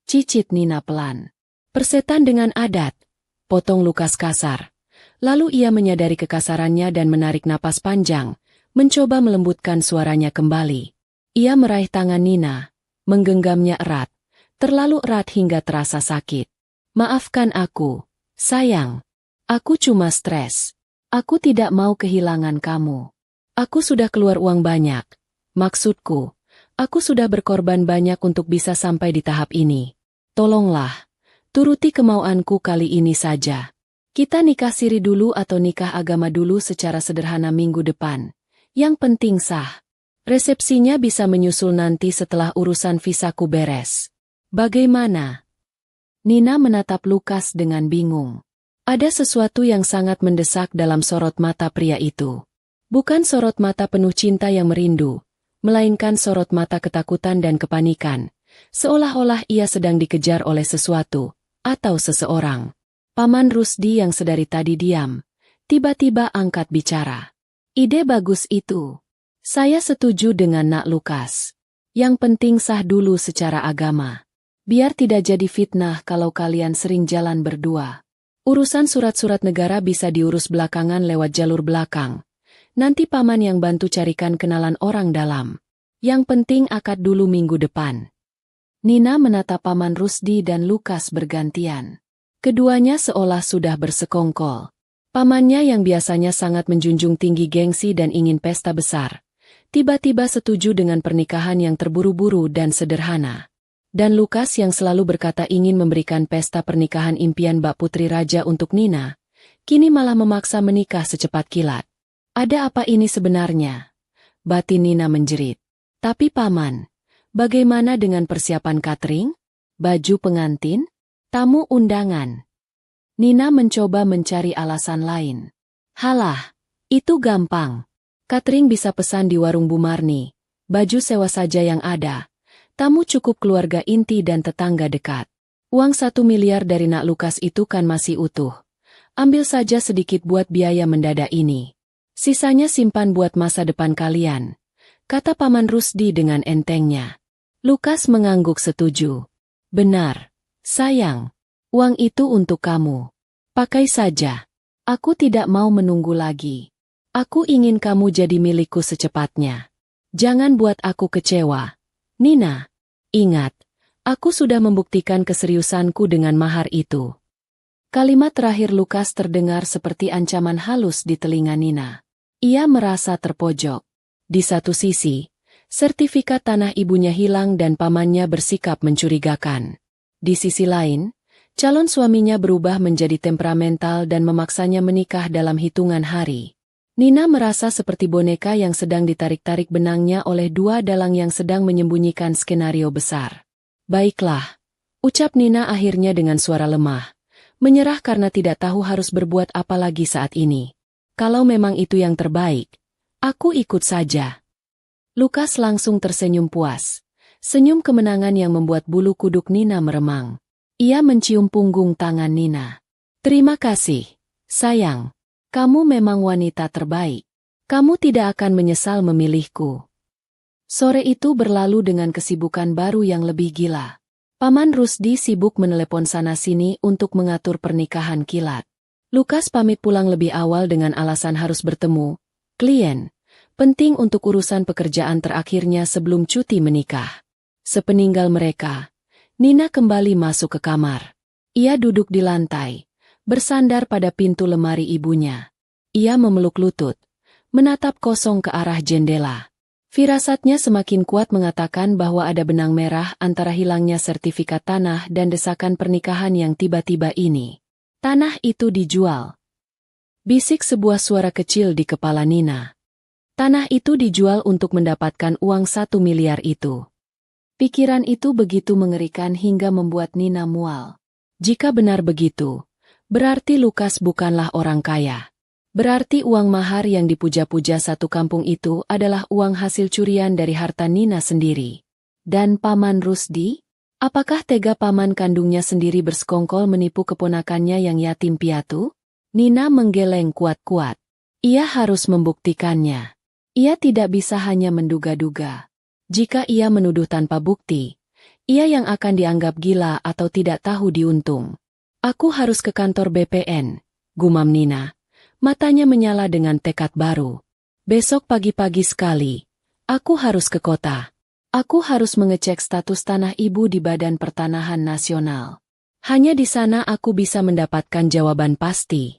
Cicit Nina pelan. Persetan dengan adat, potong Lukas kasar. Lalu ia menyadari kekasarannya dan menarik napas panjang, mencoba melembutkan suaranya kembali. Ia meraih tangan Nina, menggenggamnya erat, terlalu erat hingga terasa sakit. Maafkan aku, sayang. Aku cuma stres. Aku tidak mau kehilangan kamu. Aku sudah keluar uang banyak. Maksudku, aku sudah berkorban banyak untuk bisa sampai di tahap ini. Tolonglah, turuti kemauanku kali ini saja. Kita nikah siri dulu atau nikah agama dulu secara sederhana minggu depan. Yang penting sah. Resepsinya bisa menyusul nanti setelah urusan visaku beres. Bagaimana? Nina menatap Lukas dengan bingung. Ada sesuatu yang sangat mendesak dalam sorot mata pria itu. Bukan sorot mata penuh cinta yang merindu, melainkan sorot mata ketakutan dan kepanikan, seolah-olah ia sedang dikejar oleh sesuatu, atau seseorang. Paman Rusdi yang sedari tadi diam, tiba-tiba angkat bicara. Ide bagus itu. Saya setuju dengan Nak Lukas. Yang penting sah dulu secara agama. Biar tidak jadi fitnah kalau kalian sering jalan berdua. Urusan surat-surat negara bisa diurus belakangan lewat jalur belakang. Nanti paman yang bantu carikan kenalan orang dalam. Yang penting akad dulu minggu depan. Nina menatap paman Rusdi dan Lukas bergantian. Keduanya seolah sudah bersekongkol. Pamannya yang biasanya sangat menjunjung tinggi gengsi dan ingin pesta besar, tiba-tiba setuju dengan pernikahan yang terburu-buru dan sederhana. Dan Lukas yang selalu berkata ingin memberikan pesta pernikahan impian Bak Putri Raja untuk Nina, kini malah memaksa menikah secepat kilat. Ada apa ini sebenarnya? Batin Nina menjerit. Tapi paman, bagaimana dengan persiapan catering? Baju pengantin? Tamu undangan? Nina mencoba mencari alasan lain. Halah, itu gampang. Catering bisa pesan di warung Bu Marni, baju sewa saja yang ada. Tamu cukup keluarga inti dan tetangga dekat. Uang 1 miliar dari Nak Lukas itu kan masih utuh. Ambil saja sedikit buat biaya mendadak ini. Sisanya simpan buat masa depan kalian, kata Paman Rusdi dengan entengnya. Lukas mengangguk setuju. Benar, sayang. Uang itu untuk kamu. Pakai saja. Aku tidak mau menunggu lagi. Aku ingin kamu jadi milikku secepatnya. Jangan buat aku kecewa. Nina, ingat, aku sudah membuktikan keseriusanku dengan mahar itu. Kalimat terakhir Lukas terdengar seperti ancaman halus di telinga Nina. Ia merasa terpojok. Di satu sisi, sertifikat tanah ibunya hilang dan pamannya bersikap mencurigakan. Di sisi lain, calon suaminya berubah menjadi temperamental dan memaksanya menikah dalam hitungan hari. Nina merasa seperti boneka yang sedang ditarik-tarik benangnya oleh dua dalang yang sedang menyembunyikan skenario besar. Baiklah, ucap Nina akhirnya dengan suara lemah. Menyerah karena tidak tahu harus berbuat apa lagi saat ini. Kalau memang itu yang terbaik, aku ikut saja. Lukas langsung tersenyum puas. Senyum kemenangan yang membuat bulu kuduk Nina meremang. Ia mencium punggung tangan Nina. Terima kasih, sayang. Kamu memang wanita terbaik. Kamu tidak akan menyesal memilihku. Sore itu berlalu dengan kesibukan baru yang lebih gila. Paman Rusdi sibuk menelepon sana-sini untuk mengatur pernikahan kilat. Lukas pamit pulang lebih awal dengan alasan harus bertemu klien. Penting untuk urusan pekerjaan terakhirnya sebelum cuti menikah. Sepeninggal mereka, Nina kembali masuk ke kamar. Ia duduk di lantai, bersandar pada pintu lemari ibunya. Ia memeluk lutut, menatap kosong ke arah jendela. Firasatnya semakin kuat mengatakan bahwa ada benang merah antara hilangnya sertifikat tanah dan desakan pernikahan yang tiba-tiba ini. Tanah itu dijual. Bisik sebuah suara kecil di kepala Nina. Tanah itu dijual untuk mendapatkan uang 1 miliar itu. Pikiran itu begitu mengerikan hingga membuat Nina mual. Jika benar begitu, berarti Lukas bukanlah orang kaya. Berarti uang mahar yang dipuja-puja satu kampung itu adalah uang hasil curian dari harta Nina sendiri. Dan Paman Rusdi? Apakah tega paman kandungnya sendiri bersekongkol menipu keponakannya yang yatim piatu? Nina menggeleng kuat-kuat. Ia harus membuktikannya. Ia tidak bisa hanya menduga-duga. Jika ia menuduh tanpa bukti, ia yang akan dianggap gila atau tidak tahu diuntung. Aku harus ke kantor BPN, gumam Nina. Matanya menyala dengan tekad baru. Besok pagi-pagi sekali, aku harus ke kota. Aku harus mengecek status tanah ibu di Badan Pertanahan Nasional. Hanya di sana aku bisa mendapatkan jawaban pasti.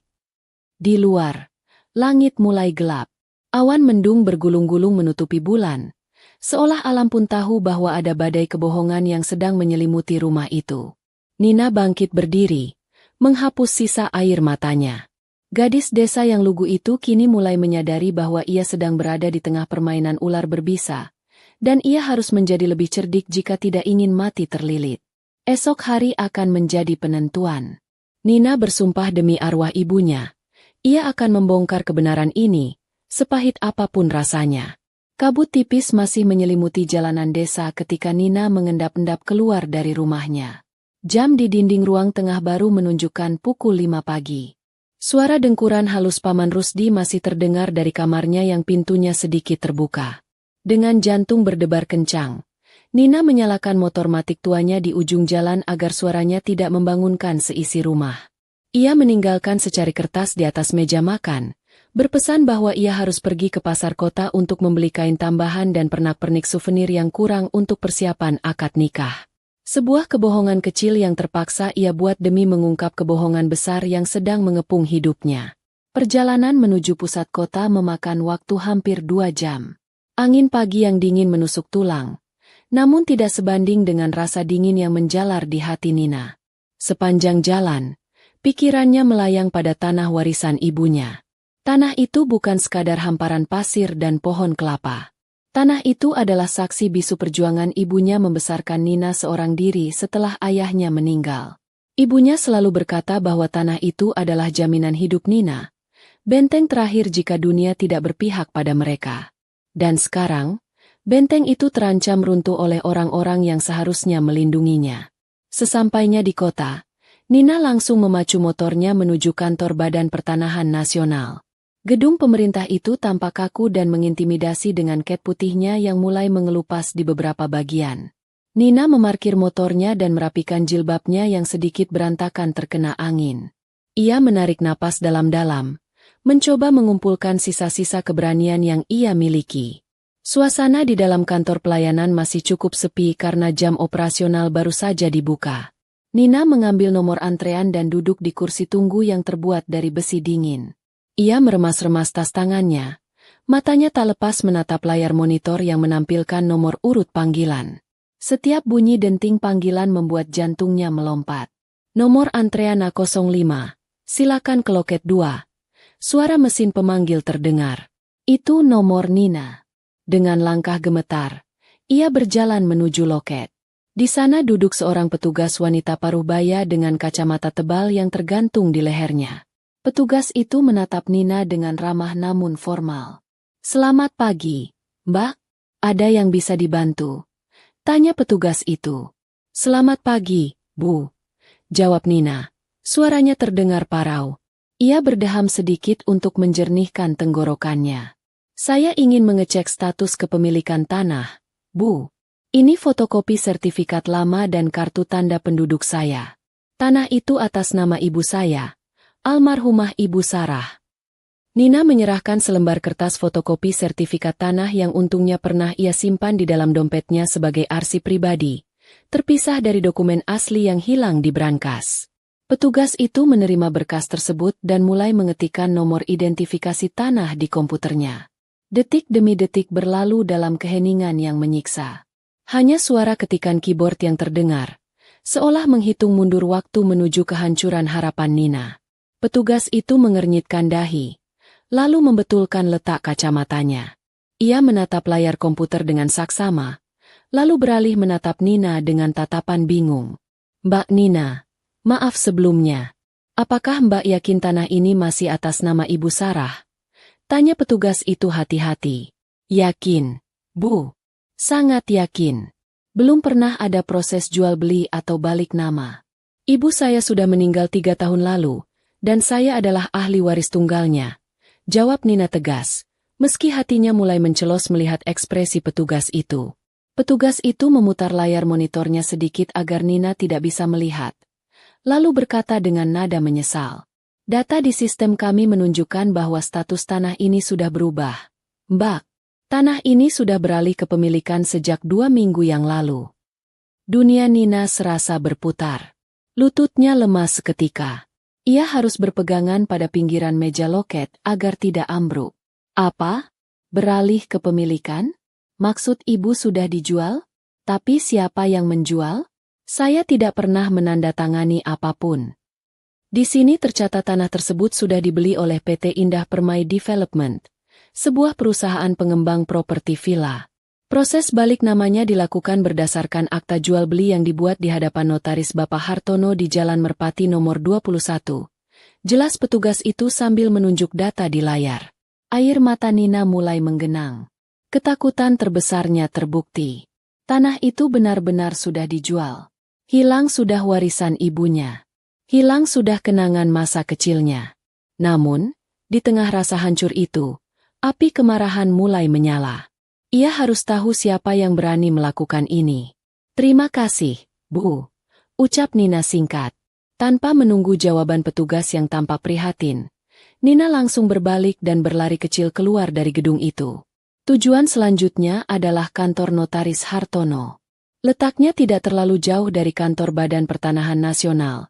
Di luar, langit mulai gelap. Awan mendung bergulung-gulung menutupi bulan. Seolah alam pun tahu bahwa ada badai kebohongan yang sedang menyelimuti rumah itu. Nina bangkit berdiri, menghapus sisa air matanya. Gadis desa yang lugu itu kini mulai menyadari bahwa ia sedang berada di tengah permainan ular berbisa, dan ia harus menjadi lebih cerdik jika tidak ingin mati terlilit. Esok hari akan menjadi penentuan. Nina bersumpah demi arwah ibunya. Ia akan membongkar kebenaran ini, sepahit apapun rasanya. Kabut tipis masih menyelimuti jalanan desa ketika Nina mengendap-endap keluar dari rumahnya. Jam di dinding ruang tengah baru menunjukkan pukul 5 pagi. Suara dengkuran halus Paman Rusdi masih terdengar dari kamarnya yang pintunya sedikit terbuka. Dengan jantung berdebar kencang, Nina menyalakan motor matik tuanya di ujung jalan agar suaranya tidak membangunkan seisi rumah. Ia meninggalkan secari kertas di atas meja makan, berpesan bahwa ia harus pergi ke pasar kota untuk membeli kain tambahan dan pernak-pernik souvenir yang kurang untuk persiapan akad nikah. Sebuah kebohongan kecil yang terpaksa ia buat demi mengungkap kebohongan besar yang sedang mengepung hidupnya. Perjalanan menuju pusat kota memakan waktu hampir 2 jam. Angin pagi yang dingin menusuk tulang, namun tidak sebanding dengan rasa dingin yang menjalar di hati Nina. Sepanjang jalan, pikirannya melayang pada tanah warisan ibunya. Tanah itu bukan sekadar hamparan pasir dan pohon kelapa. Tanah itu adalah saksi bisu perjuangan ibunya membesarkan Nina seorang diri setelah ayahnya meninggal. Ibunya selalu berkata bahwa tanah itu adalah jaminan hidup Nina, benteng terakhir jika dunia tidak berpihak pada mereka. Dan sekarang, benteng itu terancam runtuh oleh orang-orang yang seharusnya melindunginya. Sesampainya di kota, Nina langsung memacu motornya menuju kantor Badan Pertanahan Nasional. Gedung pemerintah itu tampak kaku dan mengintimidasi dengan cat putihnya yang mulai mengelupas di beberapa bagian. Nina memarkir motornya dan merapikan jilbabnya yang sedikit berantakan terkena angin. Ia menarik napas dalam-dalam, mencoba mengumpulkan sisa-sisa keberanian yang ia miliki. Suasana di dalam kantor pelayanan masih cukup sepi karena jam operasional baru saja dibuka. Nina mengambil nomor antrean dan duduk di kursi tunggu yang terbuat dari besi dingin. Ia meremas-remas tas tangannya. Matanya tak lepas menatap layar monitor yang menampilkan nomor urut panggilan. Setiap bunyi denting panggilan membuat jantungnya melompat. Nomor antrean A05. Silakan ke loket 2. Suara mesin pemanggil terdengar. Itu nomor Nina. Dengan langkah gemetar, ia berjalan menuju loket. Di sana duduk seorang petugas wanita paruh baya dengan kacamata tebal yang tergantung di lehernya. Petugas itu menatap Nina dengan ramah namun formal. "Selamat pagi, Mbak. Ada yang bisa dibantu?" tanya petugas itu. "Selamat pagi, Bu," jawab Nina. Suaranya terdengar parau. Ia berdeham sedikit untuk menjernihkan tenggorokannya. "Saya ingin mengecek status kepemilikan tanah, Bu. Ini fotokopi sertifikat lama dan kartu tanda penduduk saya. Tanah itu atas nama ibu saya, almarhumah Ibu Sarah." Nina menyerahkan selembar kertas fotokopi sertifikat tanah yang untungnya pernah ia simpan di dalam dompetnya sebagai arsip pribadi, terpisah dari dokumen asli yang hilang di brankas. Petugas itu menerima berkas tersebut dan mulai mengetikkan nomor identifikasi tanah di komputernya. Detik demi detik berlalu dalam keheningan yang menyiksa. Hanya suara ketikan keyboard yang terdengar, seolah menghitung mundur waktu menuju kehancuran harapan Nina. Petugas itu mengernyitkan dahi, lalu membetulkan letak kacamatanya. Ia menatap layar komputer dengan saksama, lalu beralih menatap Nina dengan tatapan bingung. "Mbak Nina, maaf sebelumnya. Apakah Mbak yakin tanah ini masih atas nama Ibu Sarah?" tanya petugas itu hati-hati. "Yakin, Bu. Sangat yakin. Belum pernah ada proses jual beli atau balik nama. Ibu saya sudah meninggal 3 tahun lalu, dan saya adalah ahli waris tunggalnya," jawab Nina tegas, Meski hatinya mulai mencelos melihat ekspresi petugas itu. Petugas itu memutar layar monitornya sedikit agar Nina tidak bisa melihat. Lalu berkata dengan nada menyesal. Data di sistem kami menunjukkan bahwa status tanah ini sudah berubah. Mbak, tanah ini sudah beralih kepemilikan sejak 2 minggu yang lalu. Dunia Nina serasa berputar. Lututnya lemas seketika. Ia harus berpegangan pada pinggiran meja loket agar tidak ambruk. Apa? Beralih kepemilikan? Maksud ibu sudah dijual? Tapi siapa yang menjual? Saya tidak pernah menandatangani apapun. Di sini tercatat tanah tersebut sudah dibeli oleh PT Indah Permai Development, sebuah perusahaan pengembang properti villa. Proses balik namanya dilakukan berdasarkan akta jual beli yang dibuat di hadapan notaris Bapak Hartono di Jalan Merpati nomor 21. Jelas petugas itu sambil menunjuk data di layar. Air mata Nina mulai menggenang. Ketakutan terbesarnya terbukti. Tanah itu benar-benar sudah dijual. Hilang sudah warisan ibunya. Hilang sudah kenangan masa kecilnya. Namun, di tengah rasa hancur itu, api kemarahan mulai menyala. Ia harus tahu siapa yang berani melakukan ini. Terima kasih, Bu. Ucap Nina singkat. Tanpa menunggu jawaban petugas yang tampak prihatin, Nina langsung berbalik dan berlari kecil keluar dari gedung itu. Tujuan selanjutnya adalah kantor notaris Hartono. Letaknya tidak terlalu jauh dari kantor Badan Pertanahan Nasional.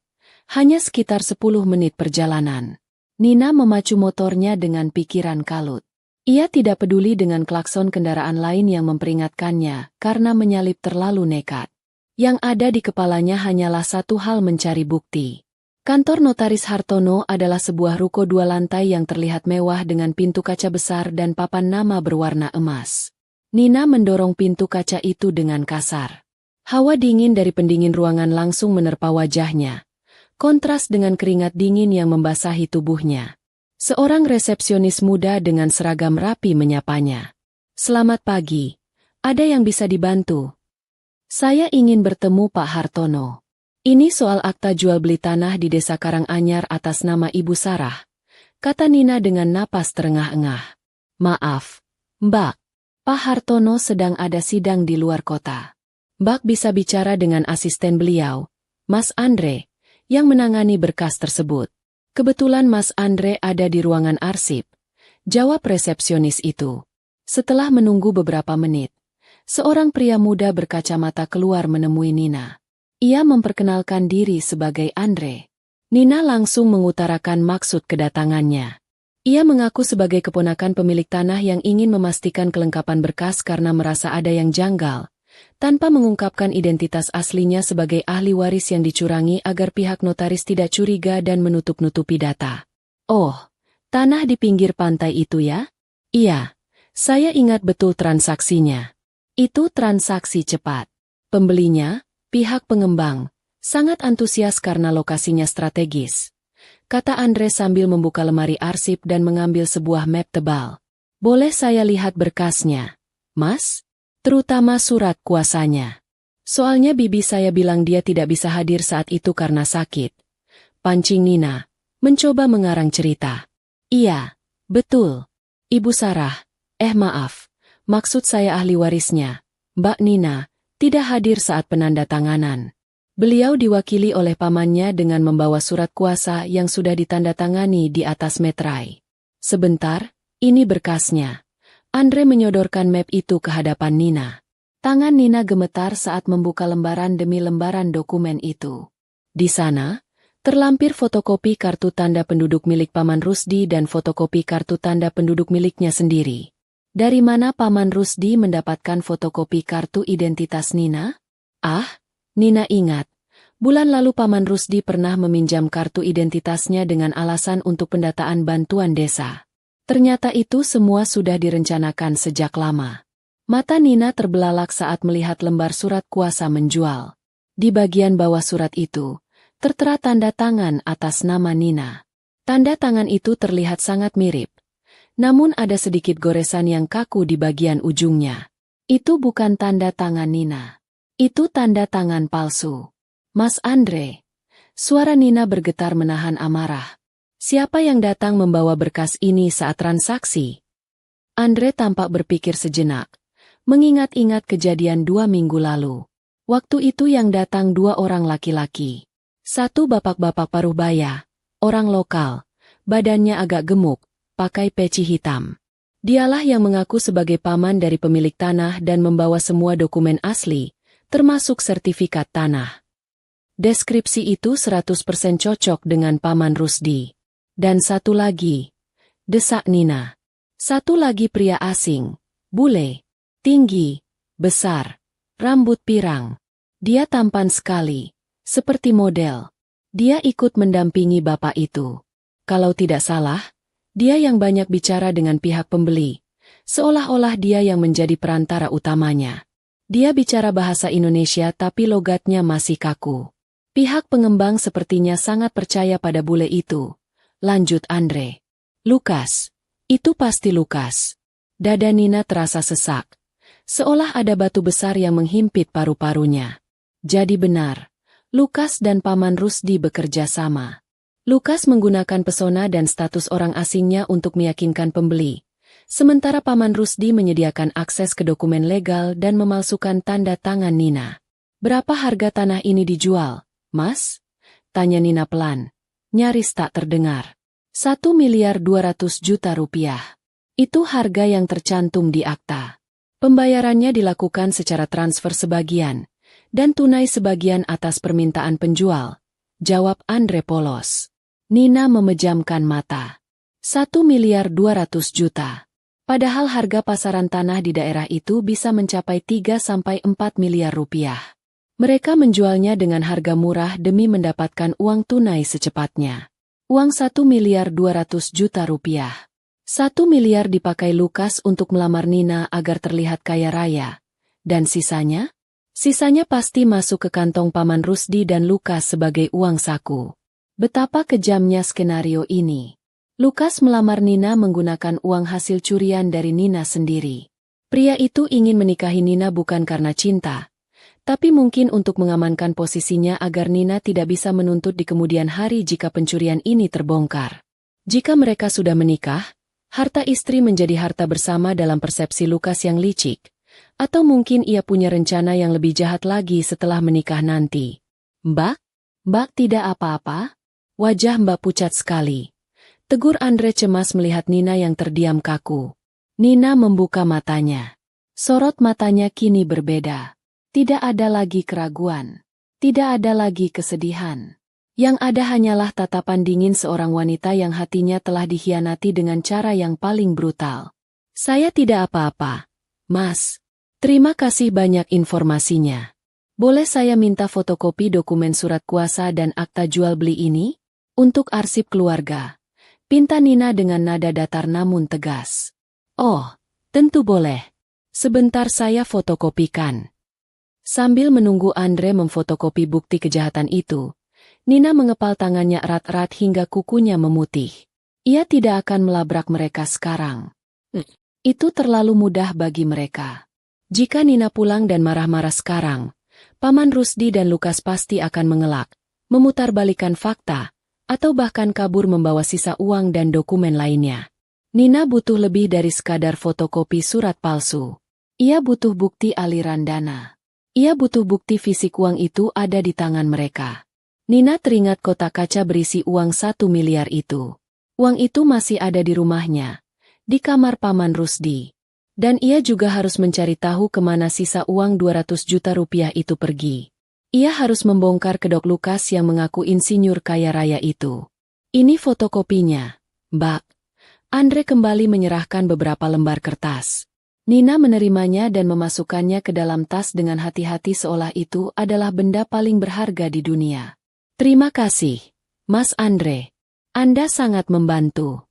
Hanya sekitar 10 menit perjalanan. Nina memacu motornya dengan pikiran kalut. Ia tidak peduli dengan klakson kendaraan lain yang memperingatkannya karena menyalip terlalu nekat. Yang ada di kepalanya hanyalah satu hal, mencari bukti. Kantor notaris Hartono adalah sebuah ruko 2 lantai yang terlihat mewah dengan pintu kaca besar dan papan nama berwarna emas. Nina mendorong pintu kaca itu dengan kasar. Hawa dingin dari pendingin ruangan langsung menerpa wajahnya. Kontras dengan keringat dingin yang membasahi tubuhnya. Seorang resepsionis muda dengan seragam rapi menyapanya. Selamat pagi. Ada yang bisa dibantu? Saya ingin bertemu Pak Hartono. Ini soal akta jual beli tanah di Desa Karanganyar atas nama Ibu Sarah, kata Nina dengan napas terengah-engah. Maaf, Mbak. Pak Hartono sedang ada sidang di luar kota. Mbak bisa bicara dengan asisten beliau, Mas Andre, yang menangani berkas tersebut. Kebetulan Mas Andre ada di ruangan arsip, jawab resepsionis itu. Setelah menunggu beberapa menit, seorang pria muda berkacamata keluar menemui Nina. Ia memperkenalkan diri sebagai Andre. Nina langsung mengutarakan maksud kedatangannya. Ia mengaku sebagai keponakan pemilik tanah yang ingin memastikan kelengkapan berkas karena merasa ada yang janggal, tanpa mengungkapkan identitas aslinya sebagai ahli waris yang dicurangi agar pihak notaris tidak curiga dan menutup-nutupi data. Oh, tanah di pinggir pantai itu ya? Iya, saya ingat betul transaksinya. Itu transaksi cepat. Pembelinya, pihak pengembang, sangat antusias karena lokasinya strategis, kata Andre sambil membuka lemari arsip dan mengambil sebuah map tebal. Boleh saya lihat berkasnya, Mas? Terutama surat kuasanya. Soalnya bibi saya bilang dia tidak bisa hadir saat itu karena sakit. Pancing Nina, mencoba mengarang cerita. Iya, betul. Ibu Sarah, maaf, maksud saya ahli warisnya, Mbak Nina, tidak hadir saat penandatanganan. Beliau diwakili oleh pamannya dengan membawa surat kuasa yang sudah ditandatangani di atas meterai. Sebentar, ini berkasnya. Andre menyodorkan map itu ke hadapan Nina. Tangan Nina gemetar saat membuka lembaran demi lembaran dokumen itu. Di sana, terlampir fotokopi kartu tanda penduduk milik Paman Rusdi dan fotokopi kartu tanda penduduk miliknya sendiri. Dari mana Paman Rusdi mendapatkan fotokopi kartu identitas Nina? Ah, Nina ingat. Bulan lalu Paman Rusdi pernah meminjam kartu identitasnya dengan alasan untuk pendataan bantuan desa. Ternyata itu semua sudah direncanakan sejak lama. Mata Nina terbelalak saat melihat lembar surat kuasa menjual. Di bagian bawah surat itu, tertera tanda tangan atas nama Nina. Tanda tangan itu terlihat sangat mirip. Namun ada sedikit goresan yang kaku di bagian ujungnya. Itu bukan tanda tangan Nina. Itu tanda tangan palsu. Mas Andre. Suara Nina bergetar menahan amarah. Siapa yang datang membawa berkas ini saat transaksi? Andre tampak berpikir sejenak, mengingat-ingat kejadian 2 minggu lalu. Waktu itu yang datang 2 orang laki-laki. Satu bapak-bapak paruh baya, orang lokal, badannya agak gemuk, pakai peci hitam. Dialah yang mengaku sebagai paman dari pemilik tanah dan membawa semua dokumen asli, termasuk sertifikat tanah. Deskripsi itu 100% cocok dengan Paman Rusdi. Dan satu lagi, desak Nina. Satu lagi pria asing, bule, tinggi, besar, rambut pirang. Dia tampan sekali, seperti model. Dia ikut mendampingi bapak itu. Kalau tidak salah, dia yang banyak bicara dengan pihak pembeli, seolah-olah dia yang menjadi perantara utamanya. Dia bicara bahasa Indonesia tapi logatnya masih kaku. Pihak pengembang sepertinya sangat percaya pada bule itu. Lanjut Andre. Lukas. Itu pasti Lukas. Dada Nina terasa sesak. Seolah ada batu besar yang menghimpit paru-parunya. Jadi benar. Lukas dan Paman Rusdi bekerja sama. Lukas menggunakan pesona dan status orang asingnya untuk meyakinkan pembeli. Sementara Paman Rusdi menyediakan akses ke dokumen legal dan memalsukan tanda tangan Nina. Berapa harga tanah ini dijual, Mas? Tanya Nina pelan. Nyaris tak terdengar. 1.200.000.000 rupiah. Itu harga yang tercantum di akta. Pembayarannya dilakukan secara transfer sebagian, dan tunai sebagian atas permintaan penjual. Jawab Andre polos. Nina memejamkan mata. 1.200.000.000. Padahal harga pasaran tanah di daerah itu bisa mencapai 3–4 miliar rupiah. Mereka menjualnya dengan harga murah demi mendapatkan uang tunai secepatnya. Uang 1.200.000.000 rupiah. 1 miliar dipakai Lukas untuk melamar Nina agar terlihat kaya raya. Dan sisanya? Sisanya pasti masuk ke kantong Paman Rusdi dan Lukas sebagai uang saku. Betapa kejamnya skenario ini. Lukas melamar Nina menggunakan uang hasil curian dari Nina sendiri. Pria itu ingin menikahi Nina bukan karena cinta, tapi mungkin untuk mengamankan posisinya agar Nina tidak bisa menuntut di kemudian hari jika pencurian ini terbongkar. Jika mereka sudah menikah, harta istri menjadi harta bersama dalam persepsi Lukas yang licik. Atau mungkin ia punya rencana yang lebih jahat lagi setelah menikah nanti. Mbak? Mbak tidak apa-apa? Wajah Mbak pucat sekali. Tegur Andre cemas melihat Nina yang terdiam kaku. Nina membuka matanya. Sorot matanya kini berbeda. Tidak ada lagi keraguan. Tidak ada lagi kesedihan. Yang ada hanyalah tatapan dingin seorang wanita yang hatinya telah dikhianati dengan cara yang paling brutal. Saya tidak apa-apa, Mas. Terima kasih banyak informasinya. Boleh saya minta fotokopi dokumen surat kuasa dan akta jual beli ini? Untuk arsip keluarga. Pinta Nina dengan nada datar namun tegas. Oh, tentu boleh. Sebentar saya fotokopikan. Sambil menunggu Andre memfotokopi bukti kejahatan itu, Nina mengepal tangannya erat-erat hingga kukunya memutih. Ia tidak akan melabrak mereka sekarang. Itu terlalu mudah bagi mereka. Jika Nina pulang dan marah-marah sekarang, Paman Rusdi dan Lukas pasti akan mengelak, memutarbalikan fakta, atau bahkan kabur membawa sisa uang dan dokumen lainnya. Nina butuh lebih dari sekadar fotokopi surat palsu. Ia butuh bukti aliran dana. Ia butuh bukti fisik uang itu ada di tangan mereka. Nina teringat kotak kaca berisi uang 1 miliar itu. Uang itu masih ada di rumahnya, di kamar Paman Rusdi. Dan ia juga harus mencari tahu kemana sisa uang 200 juta rupiah itu pergi. Ia harus membongkar kedok Lukas yang mengaku insinyur kaya raya itu. Ini fotokopinya, Mbak. Andre kembali menyerahkan beberapa lembar kertas. Nina menerimanya dan memasukkannya ke dalam tas dengan hati-hati seolah itu adalah benda paling berharga di dunia. Terima kasih, Mas Andre. Anda sangat membantu.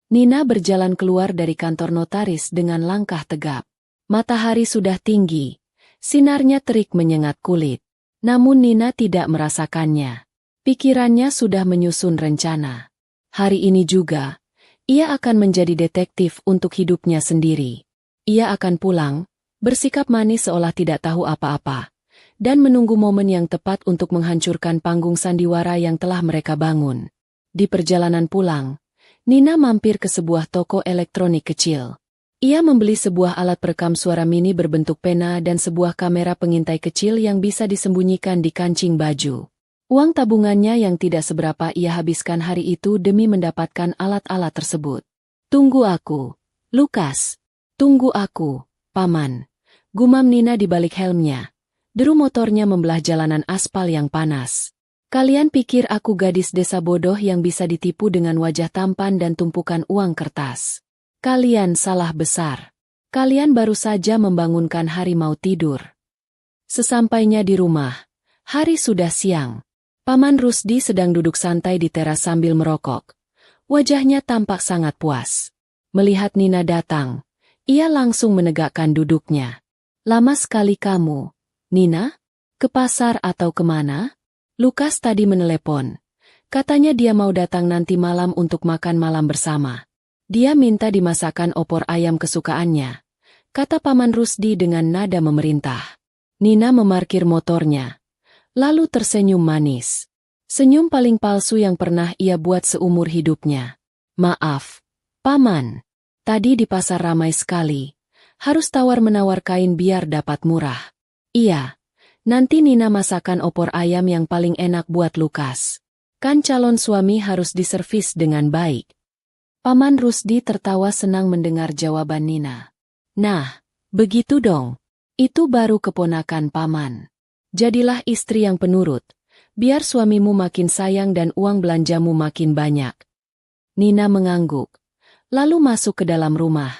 Nina berjalan keluar dari kantor notaris dengan langkah tegap. Matahari sudah tinggi. Sinarnya terik menyengat kulit. Namun Nina tidak merasakannya. Pikirannya sudah menyusun rencana. Hari ini juga, ia akan menjadi detektif untuk hidupnya sendiri. Ia akan pulang, bersikap manis seolah tidak tahu apa-apa, dan menunggu momen yang tepat untuk menghancurkan panggung sandiwara yang telah mereka bangun. Di perjalanan pulang, Nina mampir ke sebuah toko elektronik kecil. Ia membeli sebuah alat perekam suara mini berbentuk pena dan sebuah kamera pengintai kecil yang bisa disembunyikan di kancing baju. Uang tabungannya yang tidak seberapa ia habiskan hari itu demi mendapatkan alat-alat tersebut. Tunggu aku, Lukas. Tunggu aku, Paman. Gumam Nina di balik helmnya. Deru motornya membelah jalanan aspal yang panas. Kalian pikir aku gadis desa bodoh yang bisa ditipu dengan wajah tampan dan tumpukan uang kertas? Kalian salah besar. Kalian baru saja membangunkan harimau tidur. Sesampainya di rumah, hari sudah siang. Paman Rusdi sedang duduk santai di teras sambil merokok. Wajahnya tampak sangat puas. Melihat Nina datang, ia langsung menegakkan duduknya. Lama sekali kamu, Nina? Ke pasar atau kemana? Lukas tadi menelepon. Katanya dia mau datang nanti malam untuk makan malam bersama. Dia minta dimasakkan opor ayam kesukaannya, kata Paman Rusdi dengan nada memerintah. Nina memarkir motornya, lalu tersenyum manis. Senyum paling palsu yang pernah ia buat seumur hidupnya. Maaf, Paman. Tadi di pasar ramai sekali. Harus tawar-menawar kain biar dapat murah. Iya, nanti Nina masakan opor ayam yang paling enak buat Lukas. Kan calon suami harus diservis dengan baik. Paman Rusdi tertawa senang mendengar jawaban Nina. Nah, begitu dong. Itu baru keponakan Paman. Jadilah istri yang penurut, biar suamimu makin sayang dan uang belanjamu makin banyak. Nina mengangguk, lalu masuk ke dalam rumah.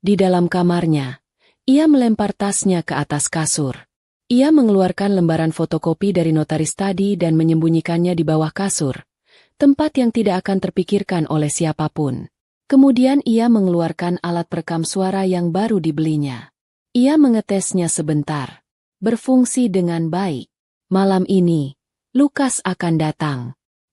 Di dalam kamarnya, ia melempar tasnya ke atas kasur. Ia mengeluarkan lembaran fotokopi dari notaris tadi dan menyembunyikannya di bawah kasur, tempat yang tidak akan terpikirkan oleh siapapun. Kemudian ia mengeluarkan alat perekam suara yang baru dibelinya. Ia mengetesnya sebentar. Berfungsi dengan baik. Malam ini, Lukas akan datang.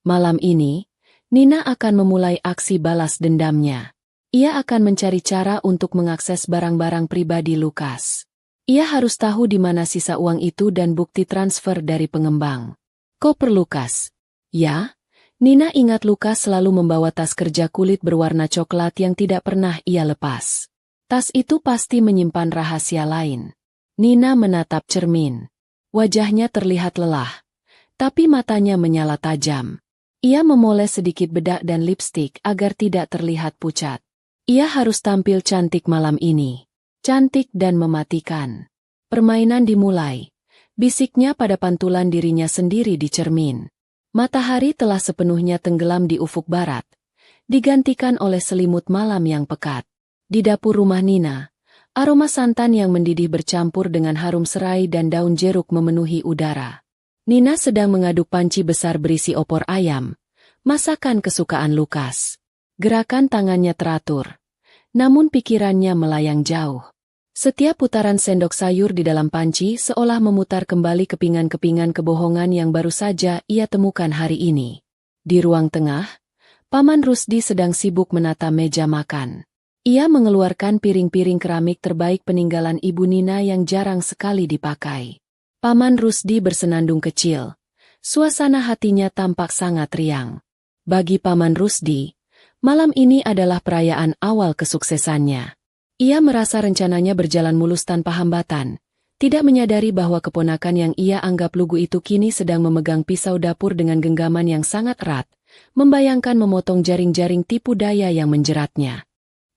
Malam ini, Nina akan memulai aksi balas dendamnya. Ia akan mencari cara untuk mengakses barang-barang pribadi Lukas. Ia harus tahu di mana sisa uang itu dan bukti transfer dari pengembang. Koper Lukas. Ya? Nina ingat Lukas selalu membawa tas kerja kulit berwarna coklat yang tidak pernah ia lepas. Tas itu pasti menyimpan rahasia lain. Nina menatap cermin. Wajahnya terlihat lelah, tapi matanya menyala tajam. Ia memoles sedikit bedak dan lipstik agar tidak terlihat pucat. Ia harus tampil cantik malam ini. Cantik dan mematikan. Permainan dimulai. Bisiknya pada pantulan dirinya sendiri di cermin. Matahari telah sepenuhnya tenggelam di ufuk barat, digantikan oleh selimut malam yang pekat. Di dapur rumah Nina, aroma santan yang mendidih bercampur dengan harum serai dan daun jeruk memenuhi udara. Nina sedang mengaduk panci besar berisi opor ayam, masakan kesukaan Lukas. Gerakan tangannya teratur, namun pikirannya melayang jauh. Setiap putaran sendok sayur di dalam panci seolah memutar kembali kepingan-kepingan kebohongan yang baru saja ia temukan hari ini. Di ruang tengah, Paman Rusdi sedang sibuk menata meja makan. Ia mengeluarkan piring-piring keramik terbaik peninggalan Ibu Nina yang jarang sekali dipakai. Paman Rusdi bersenandung kecil. Suasana hatinya tampak sangat riang. Bagi Paman Rusdi, malam ini adalah perayaan awal kesuksesannya. Ia merasa rencananya berjalan mulus tanpa hambatan, tidak menyadari bahwa keponakan yang ia anggap lugu itu kini sedang memegang pisau dapur dengan genggaman yang sangat erat, membayangkan memotong jaring-jaring tipu daya yang menjeratnya.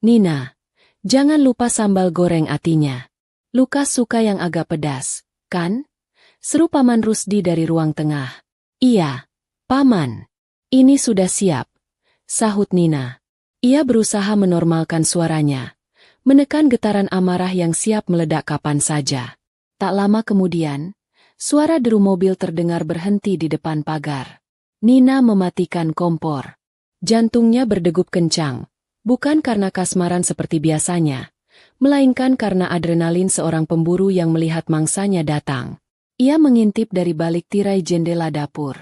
Nina, jangan lupa sambal goreng atinya. Lukas suka yang agak pedas, kan? Seru Paman Rusdi dari ruang tengah. Iya, Paman. Ini sudah siap, sahut Nina. Ia berusaha menormalkan suaranya, menekan getaran amarah yang siap meledak kapan saja. Tak lama kemudian, suara deru mobil terdengar berhenti di depan pagar. Nina mematikan kompor. Jantungnya berdegup kencang, bukan karena kasmaran seperti biasanya, melainkan karena adrenalin seorang pemburu yang melihat mangsanya datang. Ia mengintip dari balik tirai jendela dapur.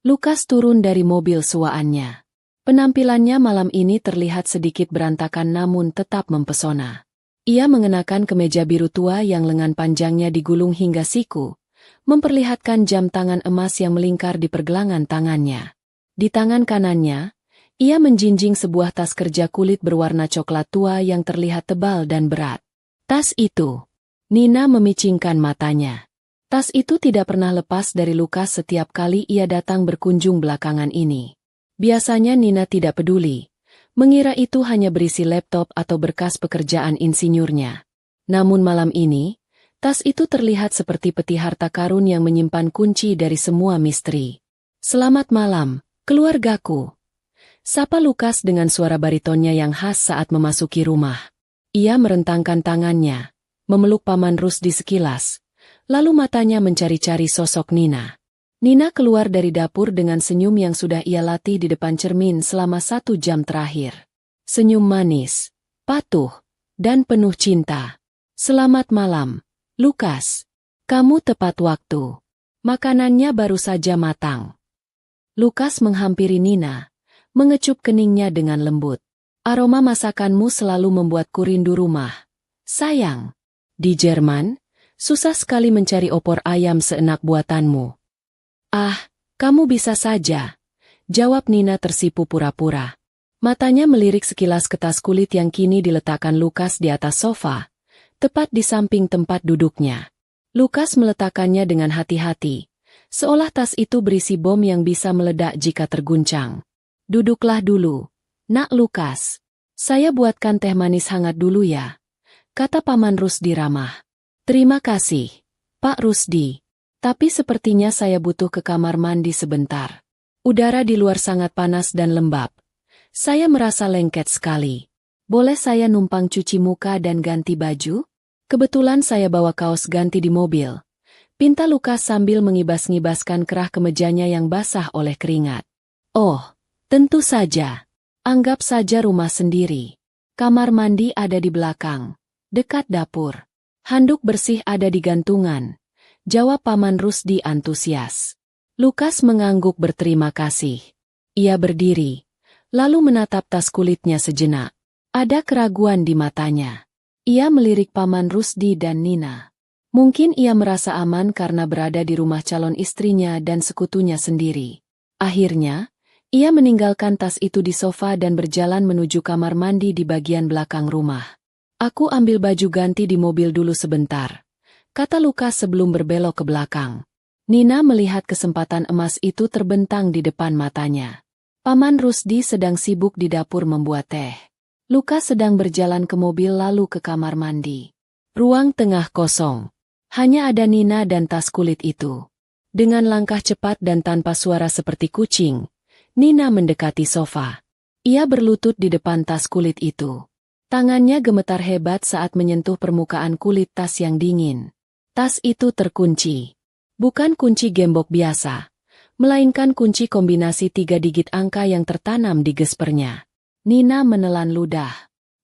Lukas turun dari mobil suaannya. Penampilannya malam ini terlihat sedikit berantakan namun tetap mempesona. Ia mengenakan kemeja biru tua yang lengan panjangnya digulung hingga siku, memperlihatkan jam tangan emas yang melingkar di pergelangan tangannya. Di tangan kanannya, Ia menjinjing sebuah tas kerja kulit berwarna coklat tua yang terlihat tebal dan berat. Tas itu. Nina memicingkan matanya. Tas itu tidak pernah lepas dari Lukas setiap kali ia datang berkunjung belakangan ini. Biasanya Nina tidak peduli, mengira itu hanya berisi laptop atau berkas pekerjaan insinyurnya. Namun malam ini, tas itu terlihat seperti peti harta karun yang menyimpan kunci dari semua misteri. "Selamat malam, keluargaku," sapa Lukas dengan suara baritonnya yang khas saat memasuki rumah. Ia merentangkan tangannya, memeluk Paman Rusdi sekilas, lalu matanya mencari-cari sosok Nina. Nina keluar dari dapur dengan senyum yang sudah ia latih di depan cermin selama 1 jam terakhir. Senyum manis, patuh, dan penuh cinta. "Selamat malam, Lukas. Kamu tepat waktu. Makanannya baru saja matang." Lukas menghampiri Nina, mengecup keningnya dengan lembut. "Aroma masakanmu selalu membuatku rindu rumah. Sayang, di Jerman, susah sekali mencari opor ayam seenak buatanmu." "Ah, kamu bisa saja," jawab Nina tersipu pura-pura. Matanya melirik sekilas ke tas kulit yang kini diletakkan Lukas di atas sofa, tepat di samping tempat duduknya. Lukas meletakkannya dengan hati-hati, seolah tas itu berisi bom yang bisa meledak jika terguncang. "Duduklah dulu, Nak Lukas. Saya buatkan teh manis hangat dulu ya," kata Paman Rusdi ramah. "Terima kasih, Pak Rusdi. Tapi sepertinya saya butuh ke kamar mandi sebentar. Udara di luar sangat panas dan lembab. Saya merasa lengket sekali. Boleh saya numpang cuci muka dan ganti baju? Kebetulan saya bawa kaos ganti di mobil," pinta Lukas sambil mengibas-ngibaskan kerah kemejanya yang basah oleh keringat. "Oh, tentu saja. Anggap saja rumah sendiri. Kamar mandi ada di belakang, dekat dapur. Handuk bersih ada di gantungan," jawab Paman Rusdi antusias. Lukas mengangguk berterima kasih. Ia berdiri, lalu menatap tas kulitnya sejenak. Ada keraguan di matanya. Ia melirik Paman Rusdi dan Nina. Mungkin ia merasa aman karena berada di rumah calon istrinya dan sekutunya sendiri. Akhirnya, ia meninggalkan tas itu di sofa dan berjalan menuju kamar mandi di bagian belakang rumah. "Aku ambil baju ganti di mobil dulu sebentar," kata Lukas sebelum berbelok ke belakang. Nina melihat kesempatan emas itu terbentang di depan matanya. Paman Rusdi sedang sibuk di dapur membuat teh. Lukas sedang berjalan ke mobil lalu ke kamar mandi. Ruang tengah kosong. Hanya ada Nina dan tas kulit itu. Dengan langkah cepat dan tanpa suara seperti kucing, Nina mendekati sofa. Ia berlutut di depan tas kulit itu. Tangannya gemetar hebat saat menyentuh permukaan kulit tas yang dingin. Tas itu terkunci. Bukan kunci gembok biasa, melainkan kunci kombinasi 3 digit angka yang tertanam di gespernya. Nina menelan ludah.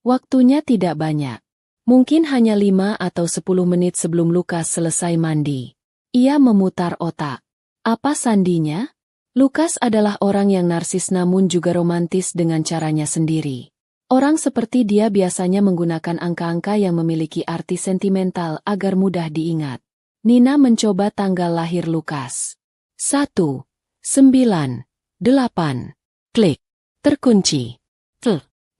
Waktunya tidak banyak. Mungkin hanya 5 atau 10 menit sebelum Lukas selesai mandi. Ia memutar otak. Apa sandinya? Lukas adalah orang yang narsis namun juga romantis dengan caranya sendiri. Orang seperti dia biasanya menggunakan angka-angka yang memiliki arti sentimental agar mudah diingat. Nina mencoba tanggal lahir Lukas. 1, 9, 8. Klik. Terkunci.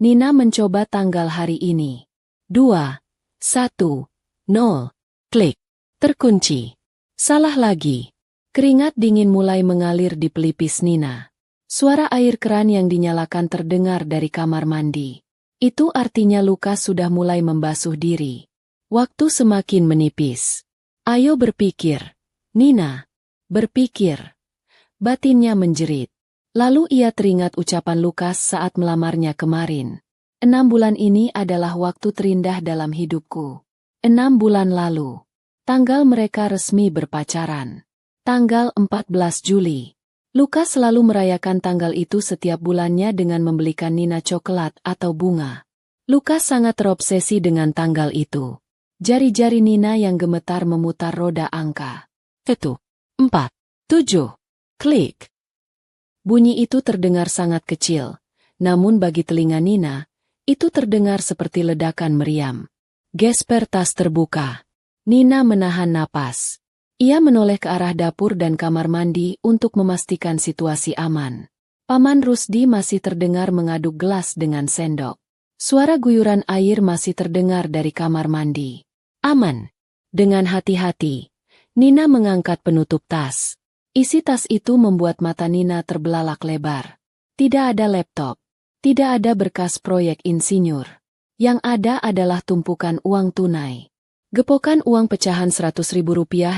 Nina mencoba tanggal hari ini. 2, 1, 0. Klik. Terkunci. Salah lagi. Keringat dingin mulai mengalir di pelipis Nina. Suara air keran yang dinyalakan terdengar dari kamar mandi. Itu artinya Lukas sudah mulai membasuh diri. Waktu semakin menipis. "Ayo berpikir, Nina. Berpikir." Batinnya menjerit. Lalu ia teringat ucapan Lukas saat melamarnya kemarin. 6 bulan ini adalah waktu terindah dalam hidupku. 6 bulan lalu. Tanggal mereka resmi berpacaran. Tanggal 14 Juli. Lukas selalu merayakan tanggal itu setiap bulannya dengan membelikan Nina coklat atau bunga. Lukas sangat terobsesi dengan tanggal itu. Jari-jari Nina yang gemetar memutar roda angka. 1, 4, 7. Klik. Bunyi itu terdengar sangat kecil, namun bagi telinga Nina, itu terdengar seperti ledakan meriam. Gesper tas terbuka. Nina menahan napas. Ia menoleh ke arah dapur dan kamar mandi untuk memastikan situasi aman. Paman Rusdi masih terdengar mengaduk gelas dengan sendok. Suara guyuran air masih terdengar dari kamar mandi. Aman. Dengan hati-hati, Nina mengangkat penutup tas. Isi tas itu membuat mata Nina terbelalak lebar. Tidak ada laptop. Tidak ada berkas proyek insinyur. Yang ada adalah tumpukan uang tunai. Gepokan uang pecahan Rp100.000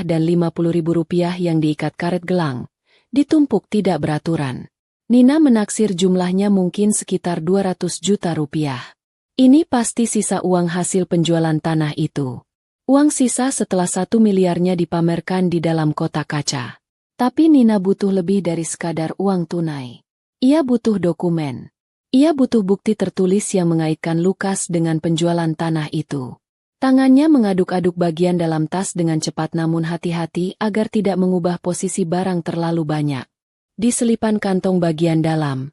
dan Rp50.000 yang diikat karet gelang, ditumpuk tidak beraturan. Nina menaksir jumlahnya mungkin sekitar 200 juta rupiah. Ini pasti sisa uang hasil penjualan tanah itu. Uang sisa setelah 1 miliarnya dipamerkan di dalam kotak kaca. Tapi Nina butuh lebih dari sekadar uang tunai. Ia butuh dokumen. Ia butuh bukti tertulis yang mengaitkan Lukas dengan penjualan tanah itu. Tangannya mengaduk-aduk bagian dalam tas dengan cepat namun hati-hati agar tidak mengubah posisi barang terlalu banyak. Di selipan kantong bagian dalam,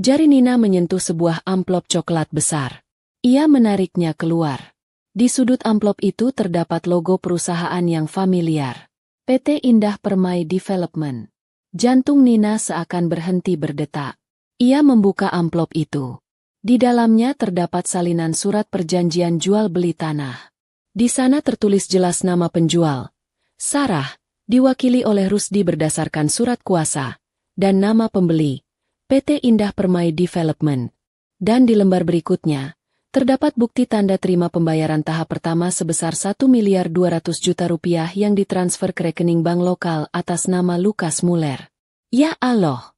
jari Nina menyentuh sebuah amplop coklat besar. Ia menariknya keluar. Di sudut amplop itu terdapat logo perusahaan yang familiar. PT Indah Permai Development. Jantung Nina seakan berhenti berdetak. Ia membuka amplop itu. Di dalamnya terdapat salinan surat perjanjian jual beli tanah. Di sana tertulis jelas nama penjual, Sarah, diwakili oleh Rusdi berdasarkan surat kuasa, dan nama pembeli, PT Indah Permai Development. Dan di lembar berikutnya, terdapat bukti tanda terima pembayaran tahap pertama sebesar Rp1.200.000.000 yang ditransfer ke rekening bank lokal atas nama Lukas Muller. Ya Allah!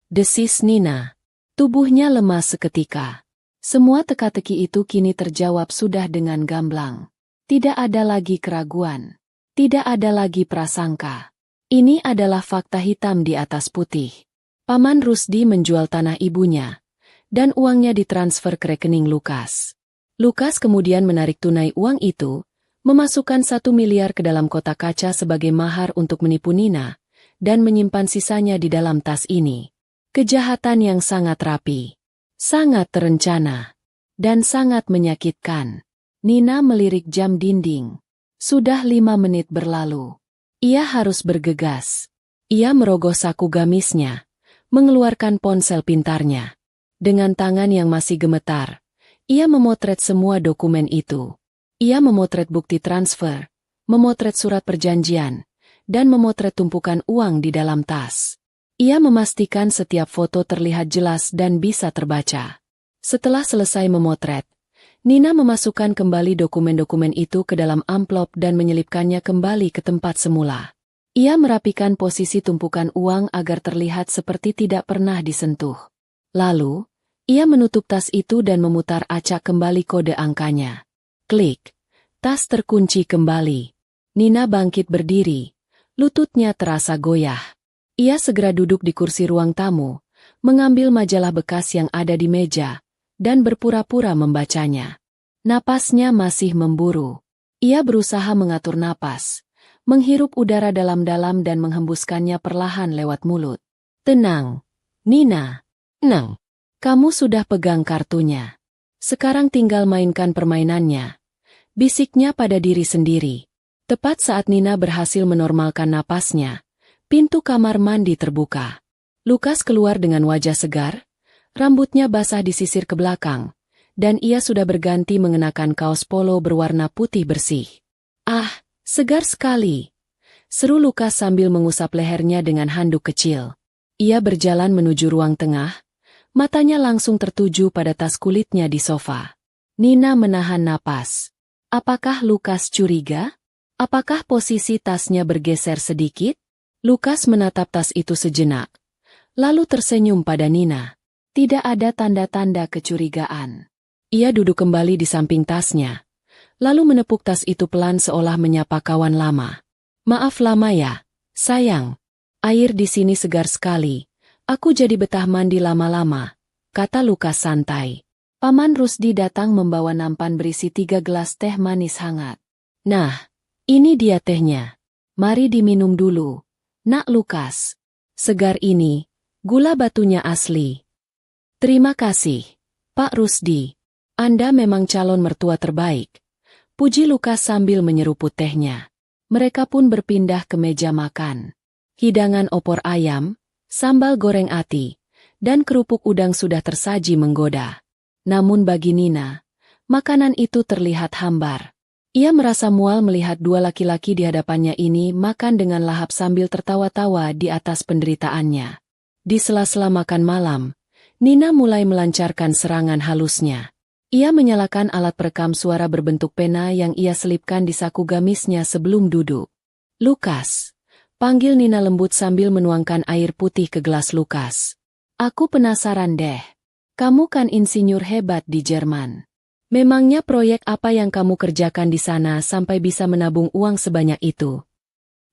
Desis Nina. Tubuhnya lemas seketika. Semua teka-teki itu kini terjawab sudah dengan gamblang. Tidak ada lagi keraguan. Tidak ada lagi prasangka. Ini adalah fakta hitam di atas putih. Paman Rusdi menjual tanah ibunya, dan uangnya ditransfer ke rekening Lukas. Lukas kemudian menarik tunai uang itu, memasukkan 1 miliar ke dalam kotak kaca sebagai mahar untuk menipu Nina, dan menyimpan sisanya di dalam tas ini. Kejahatan yang sangat rapi, sangat terencana, dan sangat menyakitkan. Nina melirik jam dinding. Sudah 5 menit berlalu. Ia harus bergegas. Ia merogoh saku gamisnya, mengeluarkan ponsel pintarnya. Dengan tangan yang masih gemetar, ia memotret semua dokumen itu. Ia memotret bukti transfer, memotret surat perjanjian, dan memotret tumpukan uang di dalam tas. Ia memastikan setiap foto terlihat jelas dan bisa terbaca. Setelah selesai memotret, Nina memasukkan kembali dokumen-dokumen itu ke dalam amplop dan menyelipkannya kembali ke tempat semula. Ia merapikan posisi tumpukan uang agar terlihat seperti tidak pernah disentuh. Lalu, ia menutup tas itu dan memutar acak kembali kode angkanya. Klik. Tas terkunci kembali. Nina bangkit berdiri. Lututnya terasa goyah. Ia segera duduk di kursi ruang tamu, mengambil majalah bekas yang ada di meja, dan berpura-pura membacanya. Napasnya masih memburu. Ia berusaha mengatur napas, menghirup udara dalam-dalam dan menghembuskannya perlahan lewat mulut. Tenang, Nina. Tenang. Kamu sudah pegang kartunya. Sekarang tinggal mainkan permainannya. Bisiknya pada diri sendiri. Tepat saat Nina berhasil menormalkan napasnya, pintu kamar mandi terbuka. Lukas keluar dengan wajah segar, rambutnya basah disisir ke belakang, dan ia sudah berganti mengenakan kaos polo berwarna putih bersih. Ah, segar sekali! Seru Lukas sambil mengusap lehernya dengan handuk kecil. Ia berjalan menuju ruang tengah, matanya langsung tertuju pada tas kulitnya di sofa. Nina menahan napas. Apakah Lukas curiga? Apakah posisi tasnya bergeser sedikit? Lukas menatap tas itu sejenak, lalu tersenyum pada Nina. Tidak ada tanda-tanda kecurigaan. Ia duduk kembali di samping tasnya, lalu menepuk tas itu pelan seolah menyapa kawan lama. Maaf lama ya, sayang. Air di sini segar sekali. Aku jadi betah mandi lama-lama, kata Lukas santai. Paman Rusdi datang membawa nampan berisi 3 gelas teh manis hangat. Nah, ini dia tehnya. Mari diminum dulu. Nak Lukas, segar ini, gula batunya asli. Terima kasih, Pak Rusdi. Anda memang calon mertua terbaik. Puji Lukas sambil menyeruput tehnya. Mereka pun berpindah ke meja makan. Hidangan opor ayam, sambal goreng ati, dan kerupuk udang sudah tersaji menggoda. Namun bagi Nina, makanan itu terlihat hambar. Ia merasa mual melihat dua laki-laki di hadapannya ini makan dengan lahap sambil tertawa-tawa di atas penderitaannya. Di sela-sela makan malam, Nina mulai melancarkan serangan halusnya. Ia menyalakan alat perekam suara berbentuk pena yang ia selipkan di saku gamisnya sebelum duduk. "Lukas," panggil Nina lembut sambil menuangkan air putih ke gelas Lukas. "Aku penasaran deh. Kamu kan insinyur hebat di Jerman. Memangnya proyek apa yang kamu kerjakan di sana sampai bisa menabung uang sebanyak itu?"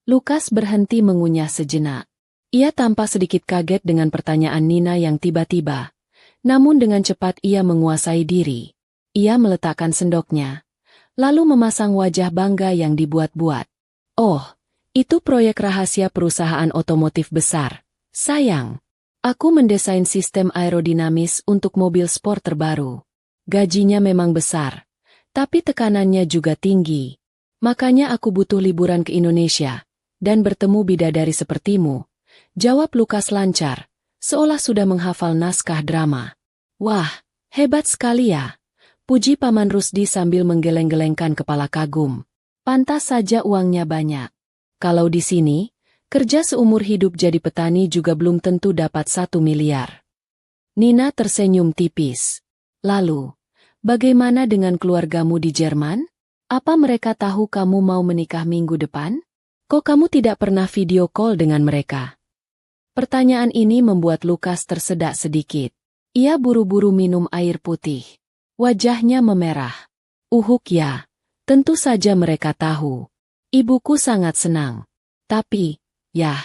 Lukas berhenti mengunyah sejenak. Ia tampak sedikit kaget dengan pertanyaan Nina yang tiba-tiba. Namun dengan cepat ia menguasai diri. Ia meletakkan sendoknya, lalu memasang wajah bangga yang dibuat-buat. "Oh, itu proyek rahasia perusahaan otomotif besar. Sayang, aku mendesain sistem aerodinamis untuk mobil sport terbaru. Gajinya memang besar, tapi tekanannya juga tinggi. Makanya aku butuh liburan ke Indonesia, dan bertemu bidadari sepertimu," jawab Lukas lancar, seolah sudah menghafal naskah drama. "Wah, hebat sekali ya," puji Paman Rusdi sambil menggeleng-gelengkan kepala kagum. "Pantas saja uangnya banyak. Kalau di sini, kerja seumur hidup jadi petani juga belum tentu dapat 1 miliar. Nina tersenyum tipis. "Lalu, bagaimana dengan keluargamu di Jerman? Apa mereka tahu kamu mau menikah minggu depan? Kok kamu tidak pernah video call dengan mereka?" Pertanyaan ini membuat Lukas tersedak sedikit. Ia buru-buru minum air putih. Wajahnya memerah. Ya, tentu saja mereka tahu. Ibuku sangat senang. Tapi, ya,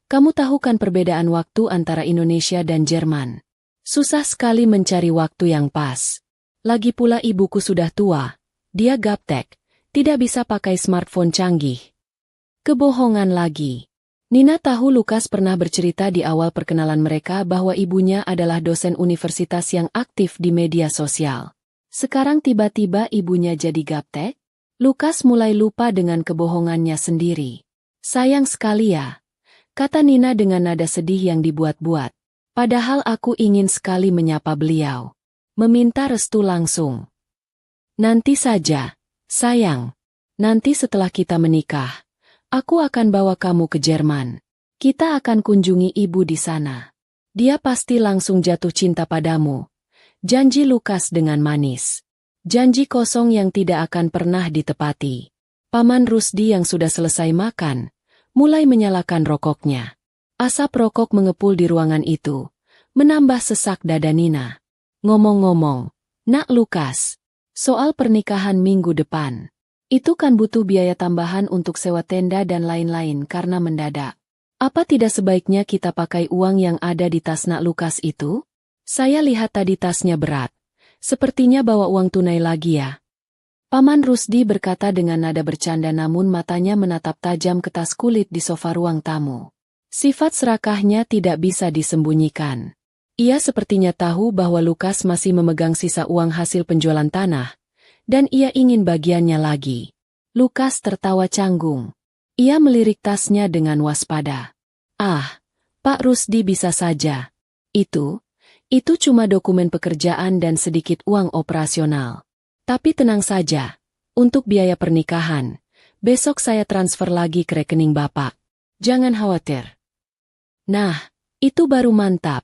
kamu tahu kan perbedaan waktu antara Indonesia dan Jerman. Susah sekali mencari waktu yang pas. Lagi pula ibuku sudah tua. Dia gaptek, tidak bisa pakai smartphone canggih." Kebohongan lagi. Nina tahu Lukas pernah bercerita di awal perkenalan mereka bahwa ibunya adalah dosen universitas yang aktif di media sosial. Sekarang tiba-tiba ibunya jadi gaptek? Lukas mulai lupa dengan kebohongannya sendiri. "Sayang sekali ya," kata Nina dengan nada sedih yang dibuat-buat. "Padahal aku ingin sekali menyapa beliau. Meminta restu langsung." "Nanti saja, sayang. Nanti setelah kita menikah, aku akan bawa kamu ke Jerman. Kita akan kunjungi ibu di sana. Dia pasti langsung jatuh cinta padamu," janji Lukas dengan manis. Janji kosong yang tidak akan pernah ditepati. Paman Rusdi yang sudah selesai makan, mulai menyalakan rokoknya. Asap rokok mengepul di ruangan itu, menambah sesak dada Nina. "Ngomong-ngomong, Nak Lukas, soal pernikahan minggu depan. Itu kan butuh biaya tambahan untuk sewa tenda dan lain-lain karena mendadak. Apa tidak sebaiknya kita pakai uang yang ada di tas Nak Lukas itu? Saya lihat tadi tasnya berat. Sepertinya bawa uang tunai lagi ya." Paman Rusdi berkata dengan nada bercanda namun matanya menatap tajam ke tas kulit di sofa ruang tamu. Sifat serakahnya tidak bisa disembunyikan. Ia sepertinya tahu bahwa Lukas masih memegang sisa uang hasil penjualan tanah, dan ia ingin bagiannya lagi. Lukas tertawa canggung. Ia melirik tasnya dengan waspada. "Ah, Pak Rusdi bisa saja. Itu cuma dokumen pekerjaan dan sedikit uang operasional. Tapi tenang saja, untuk biaya pernikahan, besok saya transfer lagi ke rekening Bapak. Jangan khawatir." "Nah, itu baru mantap,"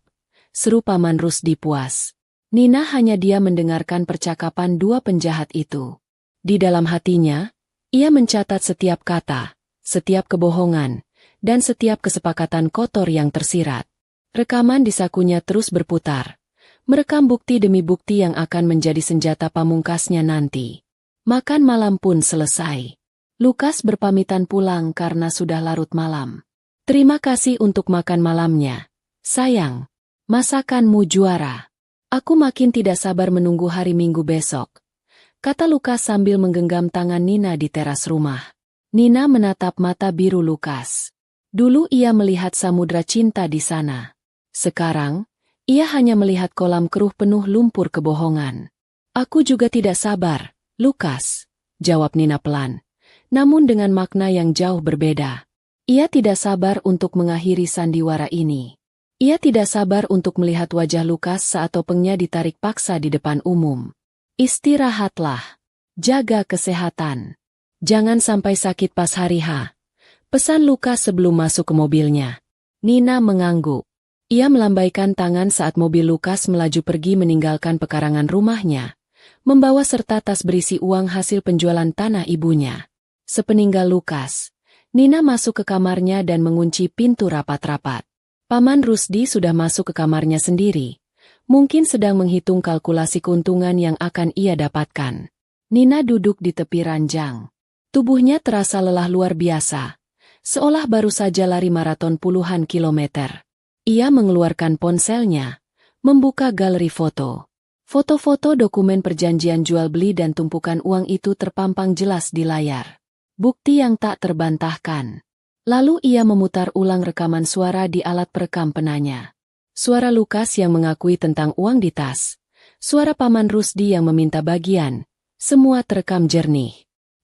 seru Paman Rusdi puas. Nina hanya dia mendengarkan percakapan dua penjahat itu. Di dalam hatinya, ia mencatat setiap kata, setiap kebohongan, dan setiap kesepakatan kotor yang tersirat. Rekaman di sakunya terus berputar, merekam bukti demi bukti yang akan menjadi senjata pamungkasnya nanti. Makan malam pun selesai. Lukas berpamitan pulang karena sudah larut malam. "Terima kasih untuk makan malamnya. Sayang, masakanmu juara. Aku makin tidak sabar menunggu hari Minggu besok," kata Lukas sambil menggenggam tangan Nina di teras rumah. Nina menatap mata biru Lukas. Dulu ia melihat samudra cinta di sana. Sekarang, ia hanya melihat kolam keruh penuh lumpur kebohongan. "Aku juga tidak sabar, Lukas," jawab Nina pelan, namun dengan makna yang jauh berbeda. Ia tidak sabar untuk mengakhiri sandiwara ini. Ia tidak sabar untuk melihat wajah Lukas saat topengnya ditarik paksa di depan umum. Istirahatlah. Jaga kesehatan. Jangan sampai sakit pas hari H. Pesan Lukas sebelum masuk ke mobilnya. Nina mengangguk. Ia melambaikan tangan saat mobil Lukas melaju pergi meninggalkan pekarangan rumahnya, membawa serta tas berisi uang hasil penjualan tanah ibunya. Sepeninggal Lukas, Nina masuk ke kamarnya dan mengunci pintu rapat-rapat. Paman Rusdi sudah masuk ke kamarnya sendiri. Mungkin sedang menghitung kalkulasi keuntungan yang akan ia dapatkan. Nina duduk di tepi ranjang. Tubuhnya terasa lelah luar biasa, seolah baru saja lari maraton puluhan kilometer. Ia mengeluarkan ponselnya, membuka galeri foto. Foto-foto dokumen perjanjian jual-beli dan tumpukan uang itu terpampang jelas di layar. Bukti yang tak terbantahkan. Lalu ia memutar ulang rekaman suara di alat perekam penanya. Suara Lukas yang mengakui tentang uang di tas. Suara Paman Rusdi yang meminta bagian. Semua terekam jernih.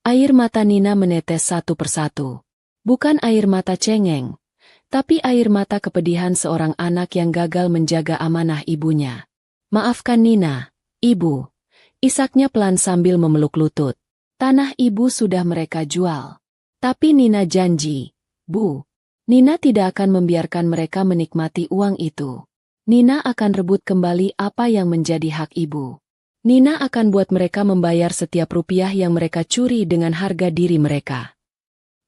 Air mata Nina menetes satu persatu. Bukan air mata cengeng, tapi air mata kepedihan seorang anak yang gagal menjaga amanah ibunya. Maafkan Nina, Ibu. Isaknya pelan sambil memeluk lutut. Tanah ibu sudah mereka jual. Tapi Nina janji, Bu. Nina tidak akan membiarkan mereka menikmati uang itu. Nina akan rebut kembali apa yang menjadi hak ibu. Nina akan buat mereka membayar setiap rupiah yang mereka curi dengan harga diri mereka.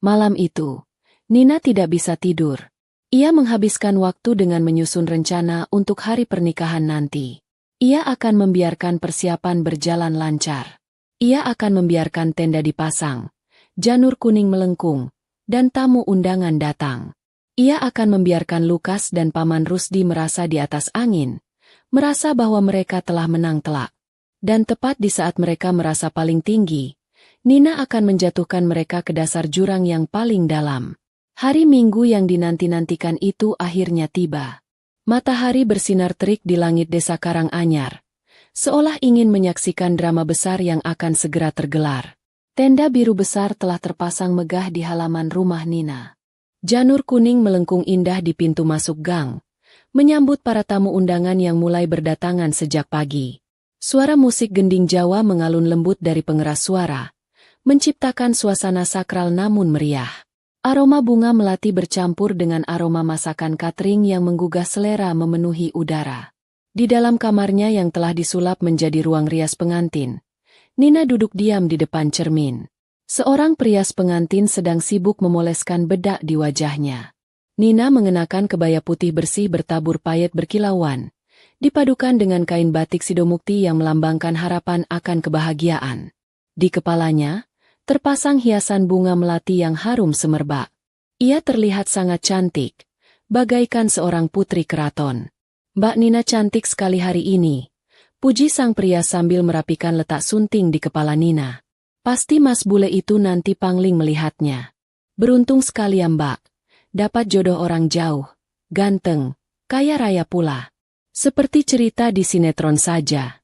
Malam itu, Nina tidak bisa tidur. Ia menghabiskan waktu dengan menyusun rencana untuk hari pernikahan nanti. Ia akan membiarkan persiapan berjalan lancar. Ia akan membiarkan tenda dipasang, janur kuning melengkung, dan tamu undangan datang. Ia akan membiarkan Lukas dan Paman Rusdi merasa di atas angin, merasa bahwa mereka telah menang telak. Dan tepat di saat mereka merasa paling tinggi, Nina akan menjatuhkan mereka ke dasar jurang yang paling dalam. Hari Minggu yang dinanti-nantikan itu akhirnya tiba. Matahari bersinar terik di langit desa Karanganyar, seolah ingin menyaksikan drama besar yang akan segera tergelar. Tenda biru besar telah terpasang megah di halaman rumah Nina. Janur kuning melengkung indah di pintu masuk gang, menyambut para tamu undangan yang mulai berdatangan sejak pagi. Suara musik gending Jawa mengalun lembut dari pengeras suara, menciptakan suasana sakral namun meriah. Aroma bunga melati bercampur dengan aroma masakan catering yang menggugah selera memenuhi udara. Di dalam kamarnya yang telah disulap menjadi ruang rias pengantin, Nina duduk diam di depan cermin. Seorang prias pengantin sedang sibuk memoleskan bedak di wajahnya. Nina mengenakan kebaya putih bersih bertabur payet berkilauan, dipadukan dengan kain batik sidomukti yang melambangkan harapan akan kebahagiaan. Di kepalanya, terpasang hiasan bunga melati yang harum semerbak. Ia terlihat sangat cantik, bagaikan seorang putri keraton. Mbak Nina cantik sekali hari ini, puji sang pria sambil merapikan letak sunting di kepala Nina. Pasti Mas Bule itu nanti pangling melihatnya. Beruntung sekali ya Mbak, dapat jodoh orang jauh, ganteng, kaya raya pula. Seperti cerita di sinetron saja.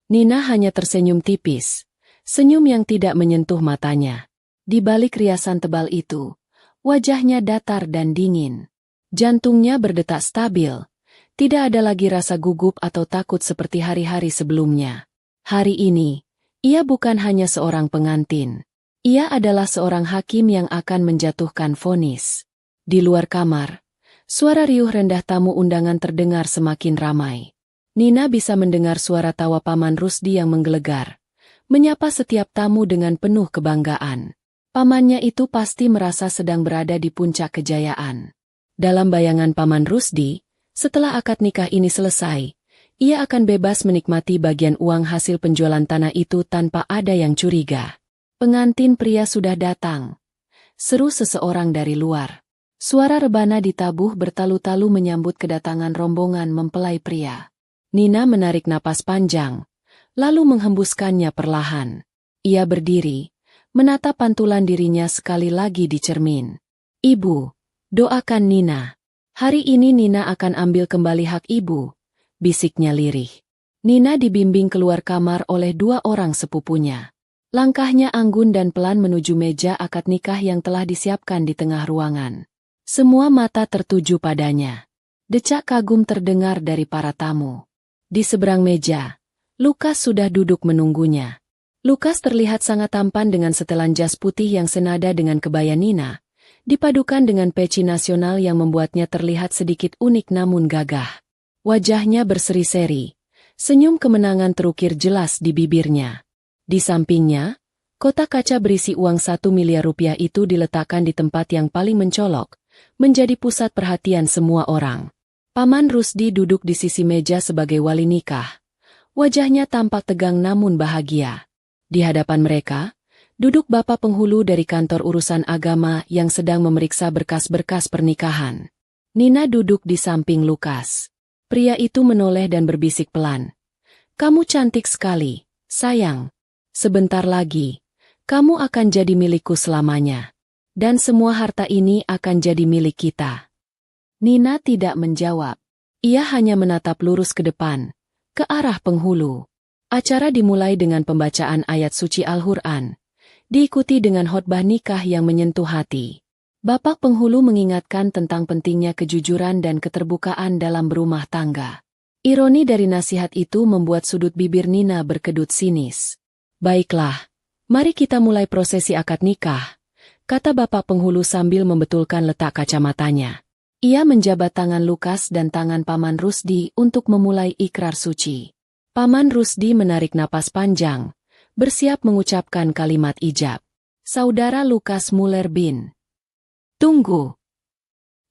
Nina hanya tersenyum tipis, senyum yang tidak menyentuh matanya. Di balik riasan tebal itu, wajahnya datar dan dingin. Jantungnya berdetak stabil, tidak ada lagi rasa gugup atau takut seperti hari-hari sebelumnya. Hari ini, ia bukan hanya seorang pengantin. Ia adalah seorang hakim yang akan menjatuhkan vonis. Di luar kamar, suara riuh rendah tamu undangan terdengar semakin ramai. Nina bisa mendengar suara tawa Paman Rusdi yang menggelegar, menyapa setiap tamu dengan penuh kebanggaan. Pamannya itu pasti merasa sedang berada di puncak kejayaan. Dalam bayangan Paman Rusdi, setelah akad nikah ini selesai, ia akan bebas menikmati bagian uang hasil penjualan tanah itu tanpa ada yang curiga. Pengantin pria sudah datang. Seru seseorang dari luar. Suara rebana ditabuh bertalu-talu menyambut kedatangan rombongan mempelai pria. Nina menarik napas panjang, lalu menghembuskannya perlahan. Ia berdiri, menatap pantulan dirinya sekali lagi di cermin. Ibu, doakan Nina. Hari ini Nina akan ambil kembali hak ibu, bisiknya lirih. Nina dibimbing keluar kamar oleh dua orang sepupunya. Langkahnya anggun dan pelan menuju meja akad nikah yang telah disiapkan di tengah ruangan. Semua mata tertuju padanya. Decak kagum terdengar dari para tamu. Di seberang meja, Lukas sudah duduk menunggunya. Lukas terlihat sangat tampan dengan setelan jas putih yang senada dengan kebaya Nina, dipadukan dengan peci nasional yang membuatnya terlihat sedikit unik namun gagah. Wajahnya berseri-seri, senyum kemenangan terukir jelas di bibirnya. Di sampingnya, kotak kaca berisi uang 1 miliar rupiah itu diletakkan di tempat yang paling mencolok, menjadi pusat perhatian semua orang. Paman Rusdi duduk di sisi meja sebagai wali nikah. Wajahnya tampak tegang namun bahagia. Di hadapan mereka, duduk Bapak Penghulu dari kantor urusan agama yang sedang memeriksa berkas-berkas pernikahan. Nina duduk di samping Lukas. Pria itu menoleh dan berbisik pelan. "Kamu cantik sekali, sayang. Sebentar lagi, kamu akan jadi milikku selamanya. Dan semua harta ini akan jadi milik kita." Nina tidak menjawab. Ia hanya menatap lurus ke depan, ke arah penghulu. Acara dimulai dengan pembacaan ayat suci Al-Quran, diikuti dengan khotbah nikah yang menyentuh hati. Bapak Penghulu mengingatkan tentang pentingnya kejujuran dan keterbukaan dalam berumah tangga. Ironi dari nasihat itu membuat sudut bibir Nina berkedut sinis. "Baiklah, mari kita mulai prosesi akad nikah," kata Bapak Penghulu sambil membetulkan letak kacamatanya. Ia menjabat tangan Lukas dan tangan Paman Rusdi untuk memulai ikrar suci. Paman Rusdi menarik napas panjang, bersiap mengucapkan kalimat ijab. "Saudara Lukas Muller bin." "Tunggu."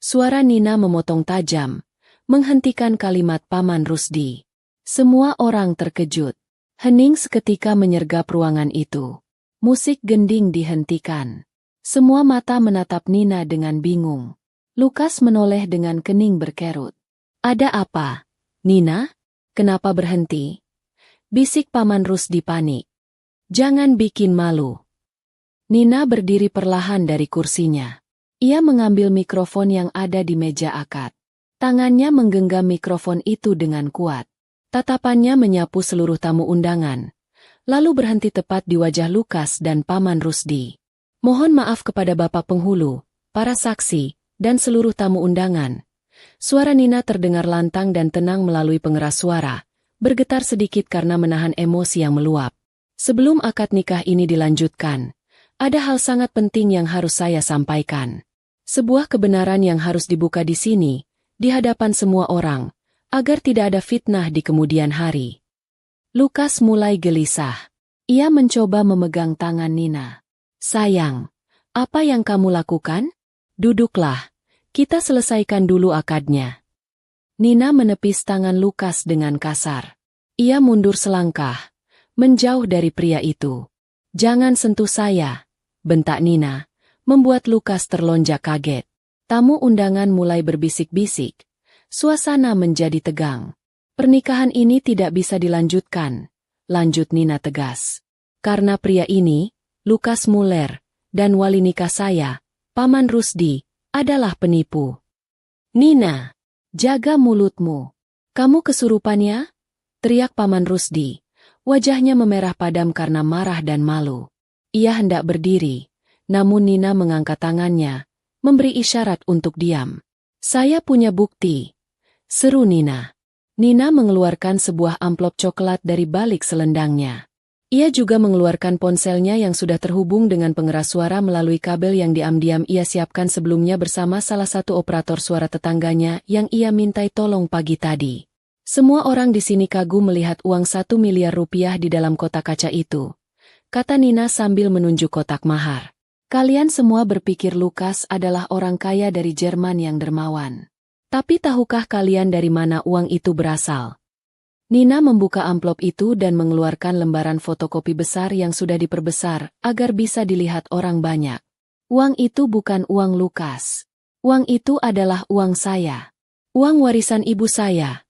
Suara Nina memotong tajam, menghentikan kalimat Paman Rusdi. Semua orang terkejut. Hening seketika menyergap ruangan itu. Musik gending dihentikan. Semua mata menatap Nina dengan bingung. Lukas menoleh dengan kening berkerut. "Ada apa, Nina? Kenapa berhenti?" bisik Paman Rusdi panik. "Jangan bikin malu." Nina berdiri perlahan dari kursinya. Ia mengambil mikrofon yang ada di meja akad. Tangannya menggenggam mikrofon itu dengan kuat. Tatapannya menyapu seluruh tamu undangan, lalu berhenti tepat di wajah Lukas dan Paman Rusdi. "Mohon maaf kepada Bapak Penghulu, para saksi, dan seluruh tamu undangan." Suara Nina terdengar lantang dan tenang melalui pengeras suara, bergetar sedikit karena menahan emosi yang meluap. "Sebelum akad nikah ini dilanjutkan, ada hal sangat penting yang harus saya sampaikan. Sebuah kebenaran yang harus dibuka di sini, di hadapan semua orang, agar tidak ada fitnah di kemudian hari." Lukas mulai gelisah. Ia mencoba memegang tangan Nina. "Sayang, apa yang kamu lakukan? Duduklah, kita selesaikan dulu akadnya." Nina menepis tangan Lukas dengan kasar. Ia mundur selangkah, menjauh dari pria itu. "Jangan sentuh saya," bentak Nina, membuat Lukas terlonjak kaget. Tamu undangan mulai berbisik-bisik. Suasana menjadi tegang. "Pernikahan ini tidak bisa dilanjutkan," lanjut Nina tegas. "Karena pria ini, Lukas Muller, dan wali nikah saya, Paman Rusdi, adalah penipu." "Nina, jaga mulutmu. Kamu kesurupannya?" teriak Paman Rusdi. Wajahnya memerah padam karena marah dan malu. Ia hendak berdiri, namun Nina mengangkat tangannya, memberi isyarat untuk diam. "Saya punya bukti," seru Nina. Nina mengeluarkan sebuah amplop coklat dari balik selendangnya. Ia juga mengeluarkan ponselnya yang sudah terhubung dengan pengeras suara melalui kabel yang diam-diam ia siapkan sebelumnya bersama salah satu operator suara tetangganya yang ia mintai tolong pagi tadi. Semua orang di sini kagum melihat uang 1 miliar rupiah di dalam kotak kaca itu, kata Nina sambil menunjuk kotak mahar. "Kalian semua berpikir Lukas adalah orang kaya dari Jerman yang dermawan. Tapi tahukah kalian dari mana uang itu berasal?" Nina membuka amplop itu dan mengeluarkan lembaran fotokopi besar yang sudah diperbesar agar bisa dilihat orang banyak. "Uang itu bukan uang Lukas. Uang itu adalah uang saya. Uang warisan ibu saya,"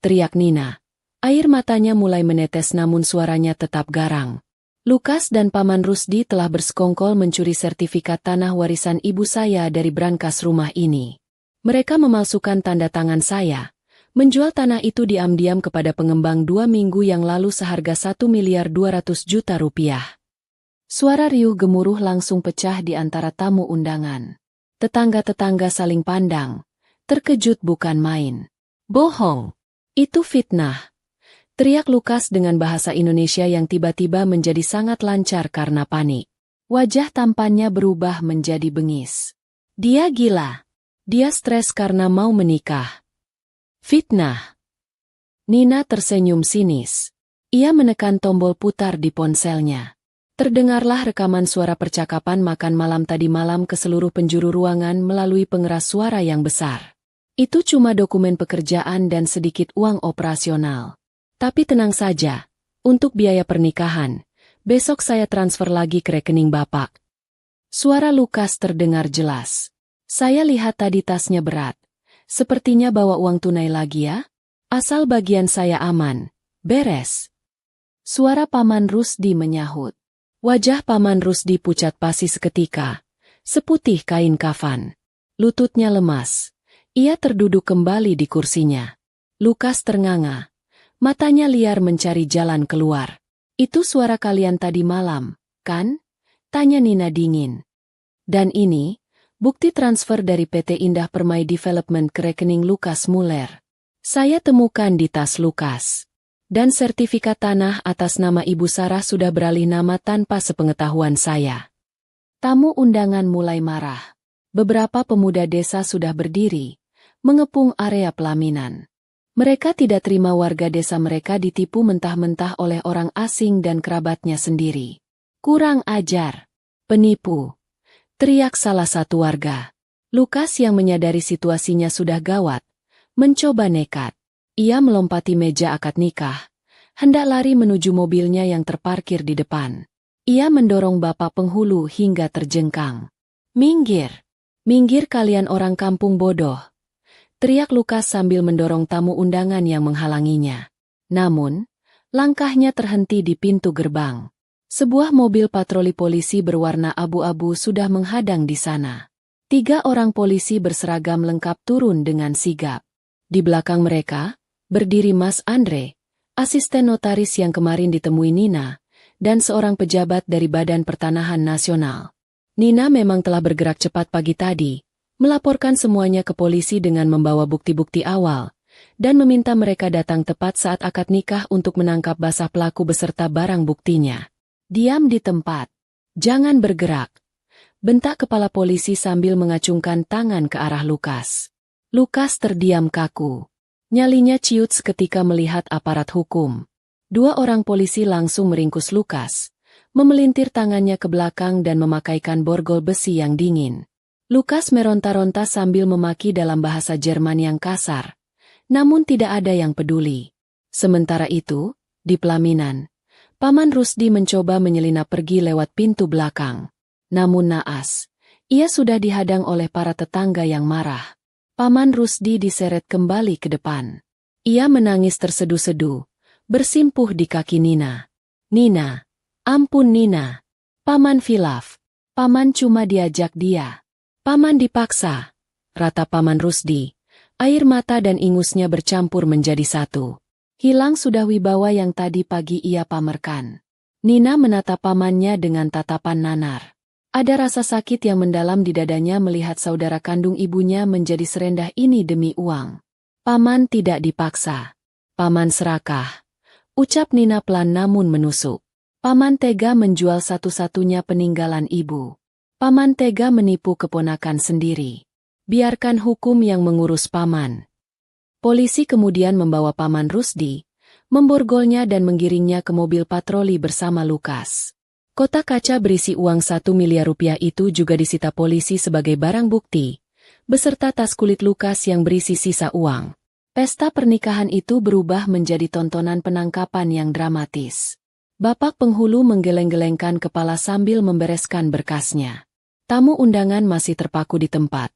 teriak Nina. Air matanya mulai menetes namun suaranya tetap garang. "Lukas dan Paman Rusdi telah bersekongkol mencuri sertifikat tanah warisan ibu saya dari brankas rumah ini. Mereka memalsukan tanda tangan saya, menjual tanah itu diam-diam kepada pengembang 2 minggu yang lalu seharga 1 miliar 200 juta rupiah. Suara riuh gemuruh langsung pecah di antara tamu undangan. Tetangga-tetangga saling pandang, Terkejut bukan main. Bohong. Itu fitnah. Teriak Lukas dengan bahasa Indonesia yang tiba-tiba menjadi sangat lancar karena panik. Wajah tampannya berubah menjadi bengis. Dia gila. Dia stres karena mau menikah. Fitnah. Nina tersenyum sinis. Ia menekan tombol putar di ponselnya. Terdengarlah rekaman suara percakapan makan malam tadi malam ke seluruh penjuru ruangan melalui pengeras suara yang besar. Itu cuma dokumen pekerjaan dan sedikit uang operasional. Tapi tenang saja, untuk biaya pernikahan, besok saya transfer lagi ke rekening Bapak. Suara Lukas terdengar jelas. Saya lihat tadi tasnya berat. Sepertinya bawa uang tunai lagi ya? Asal bagian saya aman. Beres. Suara Paman Rusdi menyahut. Wajah Paman Rusdi pucat pasi seketika. Seputih kain kafan. Lututnya lemas. Ia terduduk kembali di kursinya. Lukas ternganga. Matanya liar mencari jalan keluar. Itu suara kalian tadi malam, kan? Tanya Nina dingin. Dan ini, bukti transfer dari PT Indah Permai Development ke rekening Lukas Muller. Saya temukan di tas Lukas. Dan sertifikat tanah atas nama Ibu Sarah sudah beralih nama tanpa sepengetahuan saya. Tamu undangan mulai marah. Beberapa pemuda desa sudah berdiri, mengepung area pelaminan. Mereka tidak terima warga desa mereka ditipu mentah-mentah oleh orang asing dan kerabatnya sendiri. Kurang ajar. Penipu. Teriak salah satu warga. Lukas yang menyadari situasinya sudah gawat, mencoba nekat. Ia melompati meja akad nikah, hendak lari menuju mobilnya yang terparkir di depan. Ia mendorong bapak penghulu hingga terjengkang. Minggir. Minggir kalian orang kampung bodoh. Teriak Lukas sambil mendorong tamu undangan yang menghalanginya. Namun, langkahnya terhenti di pintu gerbang. Sebuah mobil patroli polisi berwarna abu-abu sudah menghadang di sana. 3 orang polisi berseragam lengkap turun dengan sigap. Di belakang mereka, berdiri Mas Andre, asisten notaris yang kemarin ditemui Nina, dan seorang pejabat dari Badan Pertanahan Nasional. Nina memang telah bergerak cepat pagi tadi, melaporkan semuanya ke polisi dengan membawa bukti-bukti awal, dan meminta mereka datang tepat saat akad nikah untuk menangkap basah pelaku beserta barang buktinya. Diam di tempat. Jangan bergerak. Bentak kepala polisi sambil mengacungkan tangan ke arah Lukas. Lukas terdiam kaku. Nyalinya ciut seketika melihat aparat hukum. 2 orang polisi langsung meringkus Lukas, memelintir tangannya ke belakang dan memakaikan borgol besi yang dingin. Lukas meronta-ronta sambil memaki dalam bahasa Jerman yang kasar, namun tidak ada yang peduli. Sementara itu, di pelaminan, Paman Rusdi mencoba menyelinap pergi lewat pintu belakang. Namun naas, ia sudah dihadang oleh para tetangga yang marah. Paman Rusdi diseret kembali ke depan. Ia menangis tersedu-sedu, bersimpuh di kaki Nina. Nina, ampun Nina. Paman khilaf. Paman cuma diajak dia. Paman dipaksa. Rata Paman Rusdi. Air mata dan ingusnya bercampur menjadi satu. Hilang sudah wibawa yang tadi pagi ia pamerkan. Nina menatap pamannya dengan tatapan nanar. Ada rasa sakit yang mendalam di dadanya melihat saudara kandung ibunya menjadi serendah ini demi uang. Paman tidak dipaksa. Paman serakah. Ucap Nina pelan namun menusuk. Paman tega menjual satu-satunya peninggalan ibu. Paman tega menipu keponakan sendiri. Biarkan hukum yang mengurus Paman. Polisi kemudian membawa Paman Rusdi, memborgolnya dan menggiringnya ke mobil patroli bersama Lukas. Kotak kaca berisi uang 1 miliar rupiah itu juga disita polisi sebagai barang bukti, beserta tas kulit Lukas yang berisi sisa uang. Pesta pernikahan itu berubah menjadi tontonan penangkapan yang dramatis. Bapak penghulu menggeleng-gelengkan kepala sambil membereskan berkasnya. Tamu undangan masih terpaku di tempat,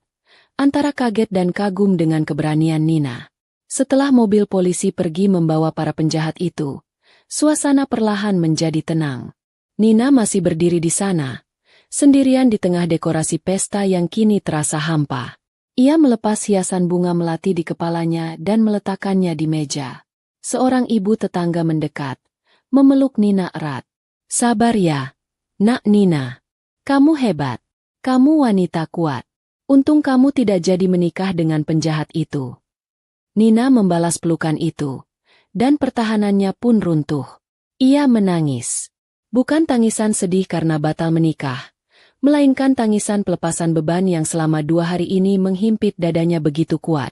antara kaget dan kagum dengan keberanian Nina. Setelah mobil polisi pergi membawa para penjahat itu, suasana perlahan menjadi tenang. Nina masih berdiri di sana, sendirian di tengah dekorasi pesta yang kini terasa hampa. Ia melepas hiasan bunga melati di kepalanya dan meletakkannya di meja. Seorang ibu tetangga mendekat, memeluk Nina erat. Sabar ya, Nak Nina. Kamu hebat. Kamu wanita kuat. Untung kamu tidak jadi menikah dengan penjahat itu. Nina membalas pelukan itu, dan pertahanannya pun runtuh. Ia menangis. Bukan tangisan sedih karena batal menikah, melainkan tangisan pelepasan beban yang selama 2 hari ini menghimpit dadanya begitu kuat.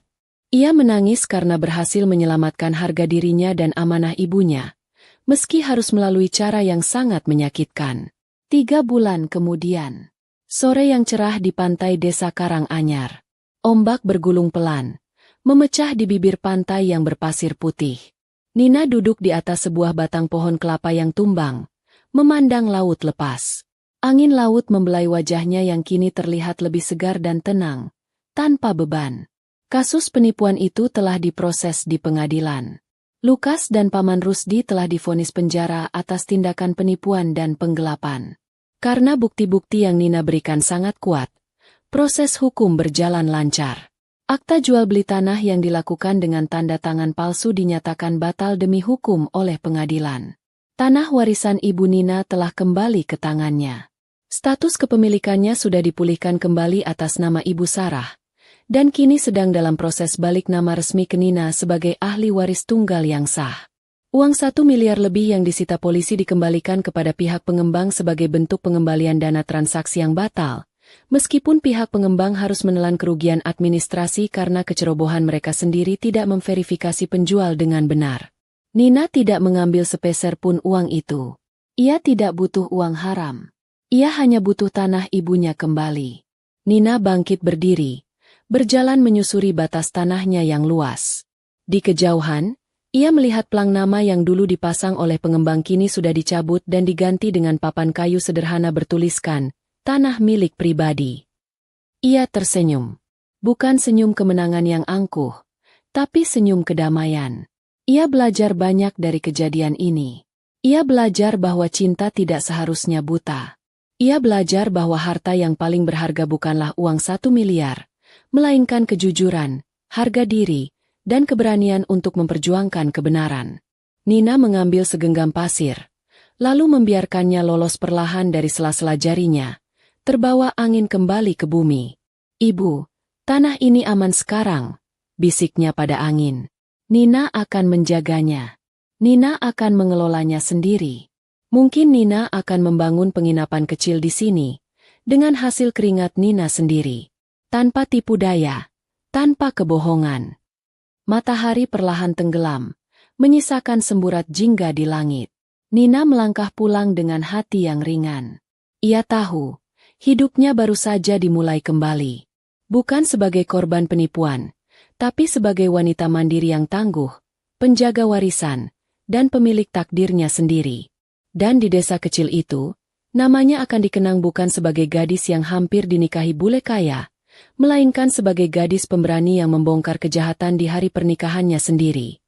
Ia menangis karena berhasil menyelamatkan harga dirinya dan amanah ibunya, meski harus melalui cara yang sangat menyakitkan. 3 bulan kemudian, sore yang cerah di pantai desa Karanganyar. Ombak bergulung pelan, memecah di bibir pantai yang berpasir putih. Nina duduk di atas sebuah batang pohon kelapa yang tumbang, memandang laut lepas. Angin laut membelai wajahnya yang kini terlihat lebih segar dan tenang, tanpa beban. Kasus penipuan itu telah diproses di pengadilan. Lukas dan Paman Rusdi telah divonis penjara atas tindakan penipuan dan penggelapan. Karena bukti-bukti yang Nina berikan sangat kuat, proses hukum berjalan lancar. Akta jual beli tanah yang dilakukan dengan tanda tangan palsu dinyatakan batal demi hukum oleh pengadilan. Tanah warisan Ibu Nina telah kembali ke tangannya. Status kepemilikannya sudah dipulihkan kembali atas nama Ibu Sarah, dan kini sedang dalam proses balik nama resmi ke Nina sebagai ahli waris tunggal yang sah. Uang 1 miliar lebih yang disita polisi dikembalikan kepada pihak pengembang sebagai bentuk pengembalian dana transaksi yang batal, meskipun pihak pengembang harus menelan kerugian administrasi karena kecerobohan mereka sendiri tidak memverifikasi penjual dengan benar. Nina tidak mengambil sepeser pun uang itu. Ia tidak butuh uang haram. Ia hanya butuh tanah ibunya kembali. Nina bangkit berdiri, berjalan menyusuri batas tanahnya yang luas. Di kejauhan, ia melihat plang nama yang dulu dipasang oleh pengembang kini sudah dicabut dan diganti dengan papan kayu sederhana bertuliskan, tanah milik pribadi. Ia tersenyum. Bukan senyum kemenangan yang angkuh, tapi senyum kedamaian. Ia belajar banyak dari kejadian ini. Ia belajar bahwa cinta tidak seharusnya buta. Ia belajar bahwa harta yang paling berharga bukanlah uang 1 miliar, melainkan kejujuran, harga diri, dan keberanian untuk memperjuangkan kebenaran. Nina mengambil segenggam pasir, lalu membiarkannya lolos perlahan dari sela-sela jarinya, terbawa angin kembali ke bumi. "Ibu, tanah ini aman sekarang," bisiknya pada angin. "Nina akan menjaganya. Nina akan mengelolanya sendiri. Mungkin Nina akan membangun penginapan kecil di sini, dengan hasil keringat Nina sendiri. Tanpa tipu daya, tanpa kebohongan." Matahari perlahan tenggelam, menyisakan semburat jingga di langit. Nina melangkah pulang dengan hati yang ringan. Ia tahu, hidupnya baru saja dimulai kembali. Bukan sebagai korban penipuan, tapi sebagai wanita mandiri yang tangguh, penjaga warisan, dan pemilik takdirnya sendiri. Dan di desa kecil itu, namanya akan dikenang bukan sebagai gadis yang hampir dinikahi bule kaya, melainkan sebagai gadis pemberani yang membongkar kejahatan di hari pernikahannya sendiri.